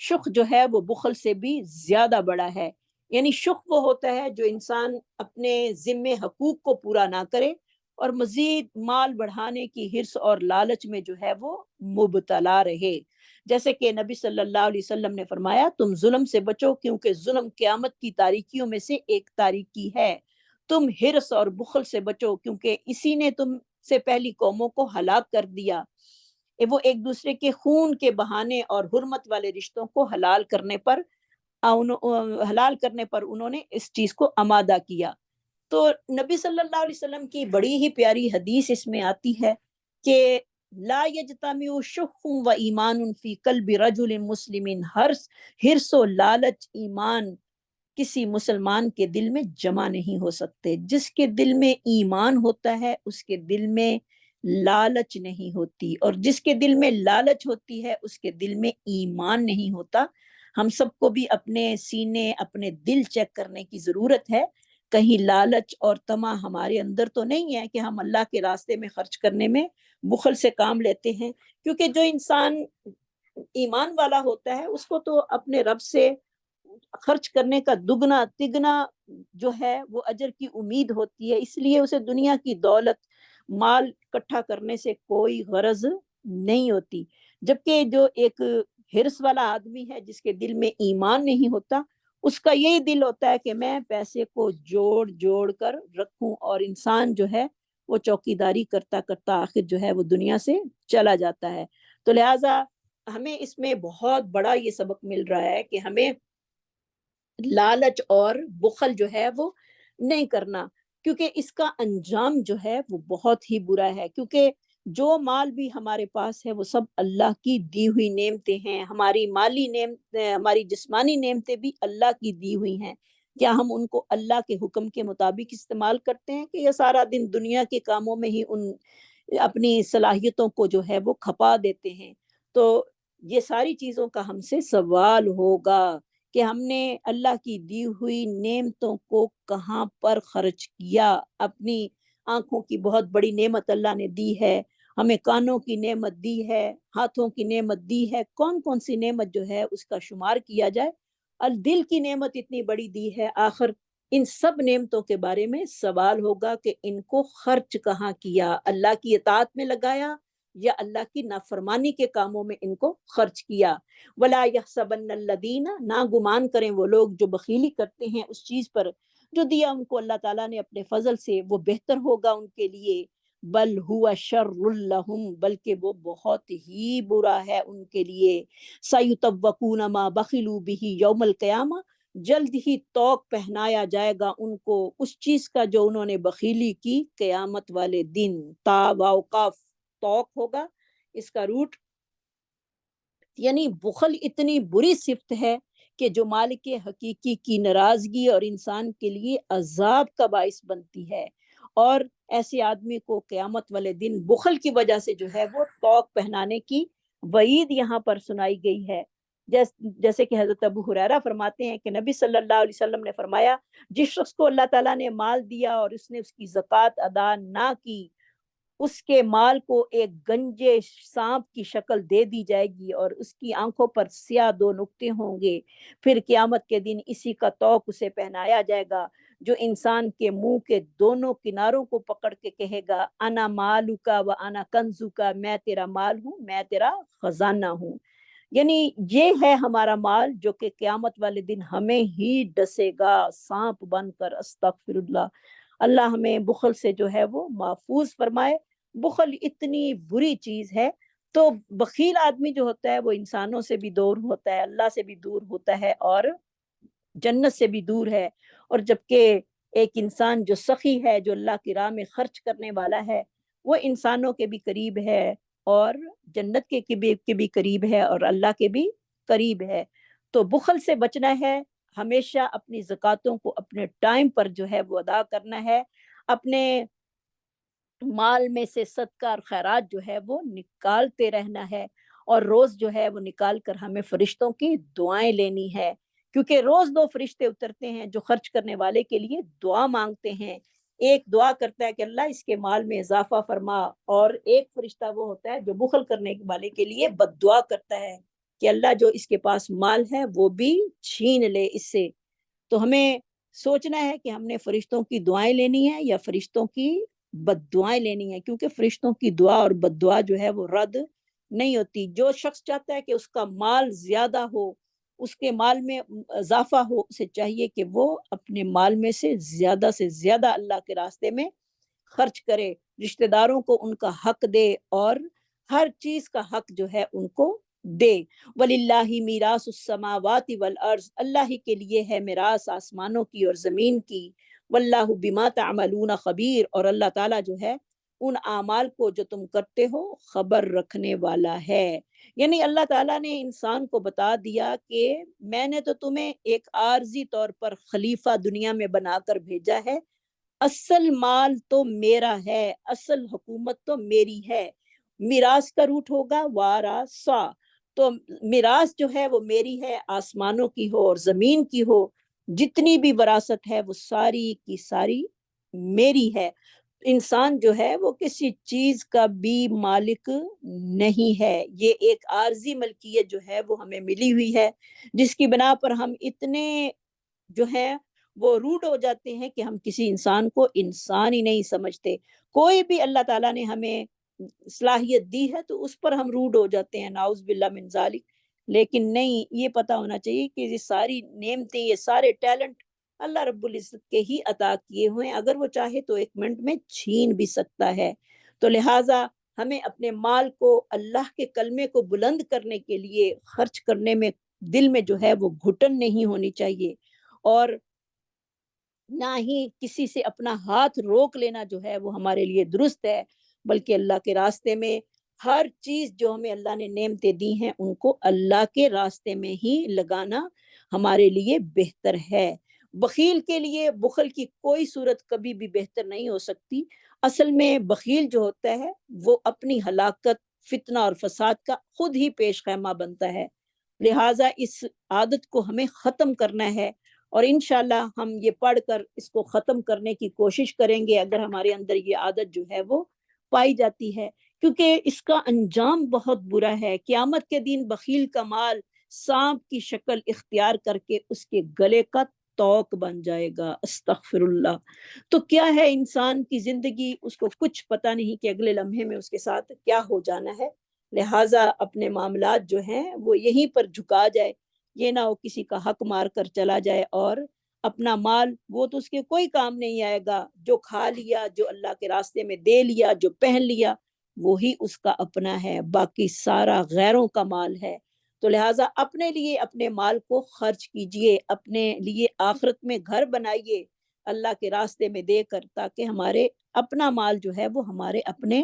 شخ جو ہے وہ بخل سے بھی زیادہ بڑا ہے۔ یعنی شخ وہ ہوتا ہے جو انسان اپنے ذمے حقوق کو پورا نہ کرے اور مزید مال بڑھانے کی حرص اور لالچ میں جو ہے وہ مبتلا رہے۔ جیسے کہ نبی صلی اللہ علیہ وسلم نے فرمایا تم ظلم سے بچو کیونکہ ظلم قیامت کی تاریکیوں میں سے ایک تاریکی ہے، تم حرص اور بخل سے بچو کیونکہ اسی نے تم سے پہلی قوموں کو ہلاک کر دیا، وہ ایک دوسرے کے خون کے بہانے اور حرمت والے رشتوں کو حلال کرنے پر انہوں نے اس چیز کو آمادہ کیا۔ تو نبی صلی اللہ علیہ وسلم کی بڑی ہی پیاری حدیث اس میں آتی ہے کہ لا یجتمع شح و ایمان فی قلب رجل مسلم، حرص و لالچ ایمان کسی مسلمان کے دل میں جمع نہیں ہو سکتے۔ جس کے دل میں ایمان ہوتا ہے اس کے دل میں لالچ نہیں ہوتی، اور جس کے دل میں لالچ ہوتی ہے اس کے دل میں ایمان نہیں ہوتا۔ ہم سب کو بھی اپنے سینے اپنے دل چیک کرنے کی ضرورت ہے، کہیں لالچ اور طمع ہمارے اندر تو نہیں ہے کہ ہم اللہ کے راستے میں خرچ کرنے میں بخل سے کام لیتے ہیں، کیونکہ جو انسان ایمان والا ہوتا ہے اس کو تو اپنے رب سے خرچ کرنے کا دگنا تگنا جو ہے وہ اجر کی امید ہوتی ہے، اس لیے اسے دنیا کی دولت مال اکٹھا کرنے سے کوئی غرض نہیں ہوتی۔ جبکہ جو ایک حرص والا آدمی ہے جس کے دل میں ایمان نہیں ہوتا، اس کا یہی دل ہوتا ہے کہ میں پیسے کو جوڑ جوڑ کر رکھوں، اور انسان جو ہے وہ چوکیداری کرتا کرتا آخر جو ہے وہ دنیا سے چلا جاتا ہے۔ تو لہٰذا ہمیں اس میں بہت بڑا یہ سبق مل رہا ہے کہ ہمیں لالچ اور بخل جو ہے وہ نہیں کرنا، کیونکہ اس کا انجام جو ہے وہ بہت ہی برا ہے۔ کیونکہ جو مال بھی ہمارے پاس ہے وہ سب اللہ کی دی ہوئی نعمتیں ہیں، ہماری مالی نعمت ہماری جسمانی نعمتیں بھی اللہ کی دی ہوئی ہیں، کیا ہم ان کو اللہ کے حکم کے مطابق استعمال کرتے ہیں کہ یہ سارا دن دنیا کے کاموں میں ہی ان اپنی صلاحیتوں کو جو ہے وہ کھپا دیتے ہیں؟ تو یہ ساری چیزوں کا ہم سے سوال ہوگا کہ ہم نے اللہ کی دی ہوئی نعمتوں کو کہاں پر خرچ کیا۔ اپنی آنکھوں کی بہت بڑی نعمت اللہ نے دی ہے، ہمیں کانوں کی نعمت دی ہے، ہاتھوں کی نعمت دی ہے، کون کون سی نعمت جو ہے اس کا شمار کیا جائے، اور دل کی نعمت اتنی بڑی دی ہے، آخر ان سب نعمتوں کے بارے میں سوال ہوگا کہ ان کو خرچ کہاں کیا، اللہ کی اطاعت میں لگایا یا اللہ کی نافرمانی کے کاموں میں ان کو خرچ کیا۔ وَلَا يَحْسَبَنَّ الَّذِينَ، نہ گمان کریں وہ لوگ جو بخیلی کرتے ہیں اس چیز پر جو دیا ان کو اللہ تعالیٰ نے اپنے فضل سے، وہ بہتر ہوگا ان کے لیے، بل ہوا شر لہم، بلکہ وہ بہت ہی برا ہے ان کے لیے۔ سَيُطَوَّقُونَ مَا بَخِلُوا بِهِ یوم القیامہ، جلد ہی طوق پہنایا جائے گا ان کو اس چیز کا جو انہوں نے بخیلی کی قیامت والے دن۔ تا واو قاف طوق ہوگا، اس کا روٹ یعنی بخل اتنی بری صفت ہے کہ جو مالک حقیقی کی ناراضگی اور انسان کے لیے عذاب کا باعث بنتی ہے، اور ایسے آدمی کو قیامت والے دن بخل کی وجہ سے جو ہے وہ طوق پہنانے کی وعید یہاں پر سنائی گئی ہے۔ جیسے کہ حضرت ابو ہریرہ فرماتے ہیں کہ نبی صلی اللہ علیہ وسلم نے فرمایا، جس شخص کو اللہ تعالیٰ نے مال دیا اور اس نے اس کی زکوٰۃ ادا نہ کی، اس کے مال کو ایک گنجے سانپ کی شکل دے دی جائے گی اور اس کی آنکھوں پر سیاہ 2 نقطے ہوں گے، پھر قیامت کے دن اسی کا طوق اسے پہنایا جائے گا جو انسان کے منہ کے دونوں کناروں کو پکڑ کے کہے گا انا مالوکا و انا کنزوکا، میں تیرا مال ہوں، میں تیرا خزانہ ہوں۔ یعنی یہ ہے ہمارا مال جو کہ قیامت والے دن ہمیں ہی ڈسے گا سانپ بن کر۔ استغفر اللہ، اللہ ہمیں بخل سے جو ہے وہ محفوظ فرمائے۔ بخل اتنی بری چیز ہے، تو بخیل آدمی جو ہوتا ہے وہ انسانوں سے بھی دور ہوتا ہے، اللہ سے بھی دور ہوتا ہے، اور جنت سے بھی دور ہے۔ اور جبکہ ایک انسان جو سخی ہے، جو اللہ کی راہ میں خرچ کرنے والا ہے، وہ انسانوں کے بھی قریب ہے اور جنت کے بھی قریب ہے اور اللہ کے بھی قریب ہے۔ تو بخل سے بچنا ہے، ہمیشہ اپنی زکاتوں کو اپنے ٹائم پر جو ہے وہ ادا کرنا ہے، اپنے مال میں سے صدقہ اور خیرات جو ہے وہ نکالتے رہنا ہے، اور روز جو ہے وہ نکال کر ہمیں فرشتوں کی دعائیں لینی ہے، کیونکہ روز 2 فرشتے اترتے ہیں جو خرچ کرنے والے کے لیے دعا مانگتے ہیں۔ ایک دعا کرتا ہے کہ اللہ اس کے مال میں اضافہ فرما، اور ایک فرشتہ وہ ہوتا ہے جو بخل کرنے والے کے لیے بد دعا کرتا ہے کہ اللہ جو اس کے پاس مال ہے وہ بھی چھین لے اس سے۔ تو ہمیں سوچنا ہے کہ ہم نے فرشتوں کی دعائیں لینی ہے یا فرشتوں کی بد دعائیں لینی ہے، کیونکہ فرشتوں کی دعا اور بد دعا جو ہے وہ رد نہیں ہوتی۔ جو شخص چاہتا ہے کہ اس کا مال زیادہ ہو، اس کے مال میں اضافہ ہو، اسے چاہیے کہ وہ اپنے مال میں سے زیادہ اللہ کے راستے میں خرچ کرے، رشتہ داروں کو ان کا حق دے، اور ہر چیز کا حق جو ہے ان کو دے۔ وَلِلَّهِ مِيرَاثُ السَّمَاوَاتِ وَالْأَرْضِ، اللہ ہی کے لیے ہے میراث آسمانوں کی اور زمین کی۔ وَاللَّهُ بِمَا تَعْمَلُونَ خبیر، اور اللہ تعالیٰ جو ہے ان اعمال کو جو تم کرتے ہو خبر رکھنے والا ہے۔ یعنی اللہ تعالیٰ نے انسان کو بتا دیا کہ میں نے تو تمہیں ایک عارضی طور پر خلیفہ دنیا میں بنا کر بھیجا ہے، اصل مال تو میرا ہے، اصل حکومت تو میری ہے۔ میراث کا روٹ ہوگا وارثا، تو میراث جو ہے وہ میری ہے، آسمانوں کی ہو اور زمین کی ہو، جتنی بھی وراثت ہے وہ ساری کی ساری میری ہے۔ انسان جو ہے وہ کسی چیز کا بھی مالک نہیں ہے، یہ ایک عارضی ملکیت جو ہے وہ ہمیں ملی ہوئی ہے، جس کی بنا پر ہم اتنے جو ہیں وہ روڈ ہو جاتے ہیں کہ ہم کسی انسان کو انسان ہی نہیں سمجھتے۔ کوئی بھی اللہ تعالیٰ نے ہمیں صلاحیت دی ہے تو اس پر ہم روڈ ہو جاتے ہیں، نعوذ باللہ من ذالک۔ لیکن نہیں، یہ پتہ ہونا چاہیے کہ یہ ساری نعمتیں، یہ سارے ٹیلنٹ اللہ رب العزت کے ہی عطا کیے ہوئے ہیں، اگر وہ چاہے تو ایک منٹ میں چھین بھی سکتا ہے۔ تو لہٰذا ہمیں اپنے مال کو اللہ کے کلمے کو بلند کرنے کے لیے خرچ کرنے میں دل میں جو ہے وہ گھٹن نہیں ہونی چاہیے، اور نہ ہی کسی سے اپنا ہاتھ روک لینا جو ہے وہ ہمارے لیے درست ہے، بلکہ اللہ کے راستے میں ہر چیز جو ہمیں اللہ نے نعمتیں دی ہیں ان کو اللہ کے راستے میں ہی لگانا ہمارے لیے بہتر ہے۔ بخیل کے لیے بخل کی کوئی صورت کبھی بھی بہتر نہیں ہو سکتی۔ اصل میں بخیل جو ہوتا ہے وہ اپنی ہلاکت، فتنہ اور فساد کا خود ہی پیش خیمہ بنتا ہے۔ لہٰذا اس عادت کو ہمیں ختم کرنا ہے، اور انشاءاللہ ہم یہ پڑھ کر اس کو ختم کرنے کی کوشش کریں گے اگر ہمارے اندر یہ عادت جو ہے وہ پائی جاتی ہے، کیونکہ اس کا انجام بہت برا ہے۔ قیامت کے دن بخیل کا مال سانپ کی شکل اختیار کر کے اس کے گلے کا توق بن جائے گا۔ استغفر اللہ۔ تو کیا ہے انسان کی زندگی، اس کو کچھ پتہ نہیں کہ اگلے لمحے میں اس کے ساتھ کیا ہو جانا ہے۔ لہٰذا اپنے معاملات جو ہیں وہ یہیں پر جھکا جائے، یہ نہ ہو کسی کا حق مار کر چلا جائے، اور اپنا مال وہ تو اس کے کوئی کام نہیں آئے گا، جو کھا لیا، جو اللہ کے راستے میں دے لیا، جو پہن لیا، وہی اس کا اپنا ہے، باقی سارا غیروں کا مال ہے۔ تو لہٰذا اپنے لیے اپنے مال کو خرچ کیجئے، اپنے لیے آخرت میں گھر بنائیے اللہ کے راستے میں دے کر، تاکہ ہمارے اپنا مال جو ہے وہ ہمارے اپنے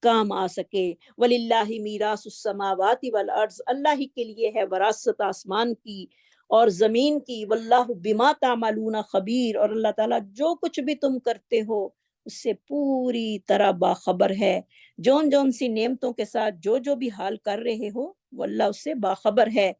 کام آ سکے۔ وَلِلَّهِ مِيرَاثُ السَّمَاوَاتِ وَالْأَرْضِ، اللہ ہی کے لیے ہے وراثت آسمان کی اور زمین کی۔ وَاللَّهُ بِمَا تَعْمَلُونَ خبیر، اور اللہ تعالیٰ جو کچھ بھی تم کرتے ہو اس سے پوری طرح باخبر ہے۔ جون جون سی نعمتوں کے ساتھ جو جو بھی حال کر رہے ہو وہ اللہ اس سے باخبر ہے۔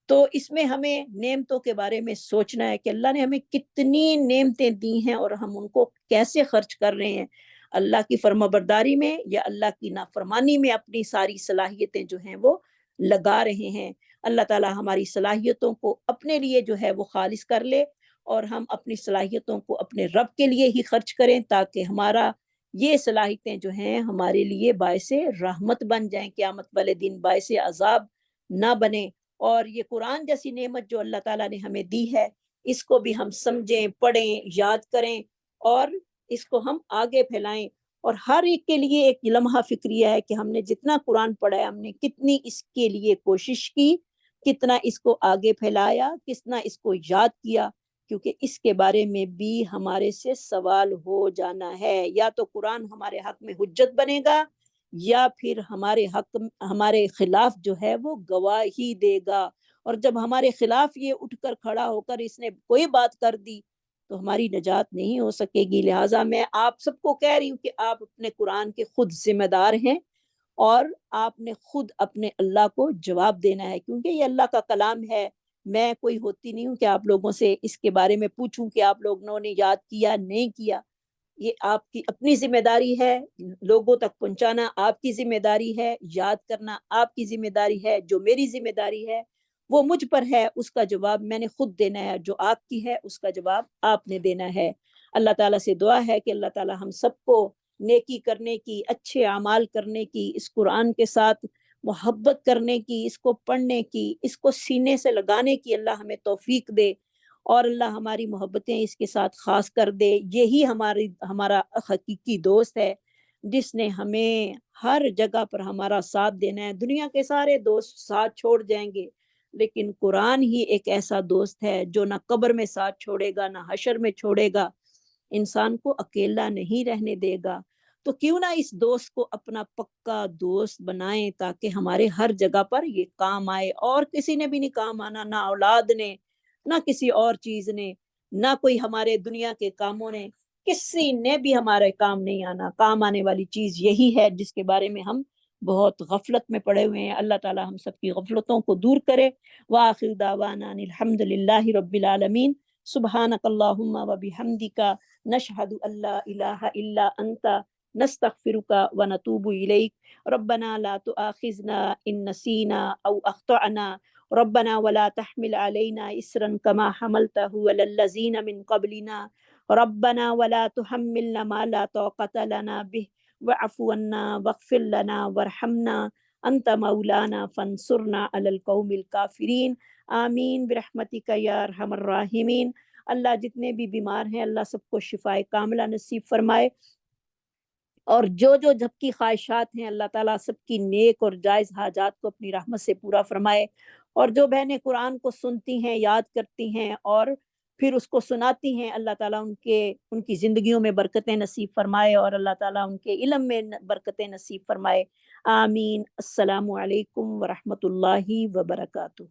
تو اس میں ہمیں نعمتوں کے بارے میں سوچنا ہے کہ اللہ نے ہمیں کتنی نعمتیں دی ہیں اور ہم ان کو کیسے خرچ کر رہے ہیں، اللہ کی فرما برداری میں یا اللہ کی نافرمانی میں اپنی ساری صلاحیتیں جو ہیں وہ لگا رہے ہیں۔ اللہ تعالی ہماری صلاحیتوں کو اپنے لیے جو ہے وہ خالص کر لے، اور ہم اپنی صلاحیتوں کو اپنے رب کے لیے ہی خرچ کریں، تاکہ ہمارا یہ صلاحیتیں جو ہیں ہمارے لیے باعث رحمت بن جائیں، قیامت والے دن باعث عذاب نہ بنے۔ اور یہ قرآن جیسی نعمت جو اللہ تعالیٰ نے ہمیں دی ہے، اس کو بھی ہم سمجھیں، پڑھیں، یاد کریں، اور اس کو ہم آگے پھیلائیں۔ اور ہر ایک کے لیے ایک لمحہ فکریہ ہے کہ ہم نے جتنا قرآن پڑھا ہے، ہم نے کتنی اس کے لیے کوشش کی، کتنا اس کو آگے پھیلایا، کتنا اس کو یاد کیا، کیونکہ اس کے بارے میں بھی ہمارے سے سوال ہو جانا ہے۔ یا تو قرآن ہمارے حق میں حجت بنے گا، یا پھر ہمارے خلاف جو ہے وہ گواہی دے گا، اور جب ہمارے خلاف یہ اٹھ کر کھڑا ہو کر اس نے کوئی بات کر دی تو ہماری نجات نہیں ہو سکے گی۔ لہٰذا میں آپ سب کو کہہ رہی ہوں کہ آپ اپنے قرآن کے خود ذمہ دار ہیں، اور آپ نے خود اپنے اللہ کو جواب دینا ہے، کیونکہ یہ اللہ کا کلام ہے۔ میں کوئی ہوتی نہیں ہوں کہ آپ لوگوں سے اس کے بارے میں پوچھوں کہ آپ لوگوں نے یاد کیا نہیں کیا۔ یہ آپ کی اپنی ذمہ داری ہے، لوگوں تک پہنچانا آپ کی ذمہ داری ہے، یاد کرنا آپ کی ذمہ داری ہے۔ جو میری ذمہ داری ہے وہ مجھ پر ہے، اس کا جواب میں نے خود دینا ہے۔ جو آپ کی ہے اس کا جواب آپ نے دینا ہے۔ اللہ تعالیٰ سے دعا ہے کہ اللہ تعالیٰ ہم سب کو نیکی کرنے کی، اچھے اعمال کرنے کی، اس قرآن کے ساتھ محبت کرنے کی، اس کو پڑھنے کی، اس کو سینے سے لگانے کی اللہ ہمیں توفیق دے، اور اللہ ہماری محبتیں اس کے ساتھ خاص کر دے۔ یہی ہمارا حقیقی دوست ہے، جس نے ہمیں ہر جگہ پر ہمارا ساتھ دینا ہے۔ دنیا کے سارے دوست ساتھ چھوڑ جائیں گے، لیکن قرآن ہی ایک ایسا دوست ہے جو نہ قبر میں ساتھ چھوڑے گا، نہ حشر میں چھوڑے گا، انسان کو اکیلا نہیں رہنے دے گا۔ تو کیوں نہ اس دوست کو اپنا پکا دوست بنائیں، تاکہ ہمارے ہر جگہ پر یہ کام آئے، اور کسی نے بھی نہیں کام آنا، نہ اولاد نے، نہ کسی اور چیز نے، نہ کوئی ہمارے دنیا کے کاموں نے، کسی نے بھی ہمارے کام نہیں آنا۔ کام آنے والی چیز یہی ہے جس کے بارے میں ہم بہت غفلت میں پڑے ہوئے ہیں۔ اللہ تعالی ہم سب کی غفلتوں کو دور کرے۔ وآخر دعوانا ان الحمد للہ رب العالمین۔ سبحانک اللہم و بحمدک، نشہد ان لا الہ الا انت، نستغفرک و نتوب الیک۔ ربنا لا تؤاخذنا ان نسینا او اخطأنا، ربنا ولا تحمل علينا إسرا كما حملته على الذين من قبلنا، ربنا ولا تحملنا ما لا طاقة لنا به، واعف عنا واغفر لنا وارحمنا، أنت مولانا فانصرنا على القوم الكافرين، آمین برحمتک یا ارحم الراحمین۔ اللہ جتنے بھی بیمار ہیں اللہ سب کو شفائے کاملہ نصیب فرمائے، اور جو جب کی خواہشات ہیں اللہ تعالیٰ سب کی نیک اور جائز حاجات کو اپنی رحمت سے پورا فرمائے۔ اور جو بہنیں قرآن کو سنتی ہیں، یاد کرتی ہیں اور پھر اس کو سناتی ہیں، اللہ تعالیٰ ان کی زندگیوں میں برکتیں نصیب فرمائے، اور اللہ تعالیٰ ان کے علم میں برکتیں نصیب فرمائے۔ آمین۔ السلام علیکم ورحمۃ اللہ وبرکاتہ۔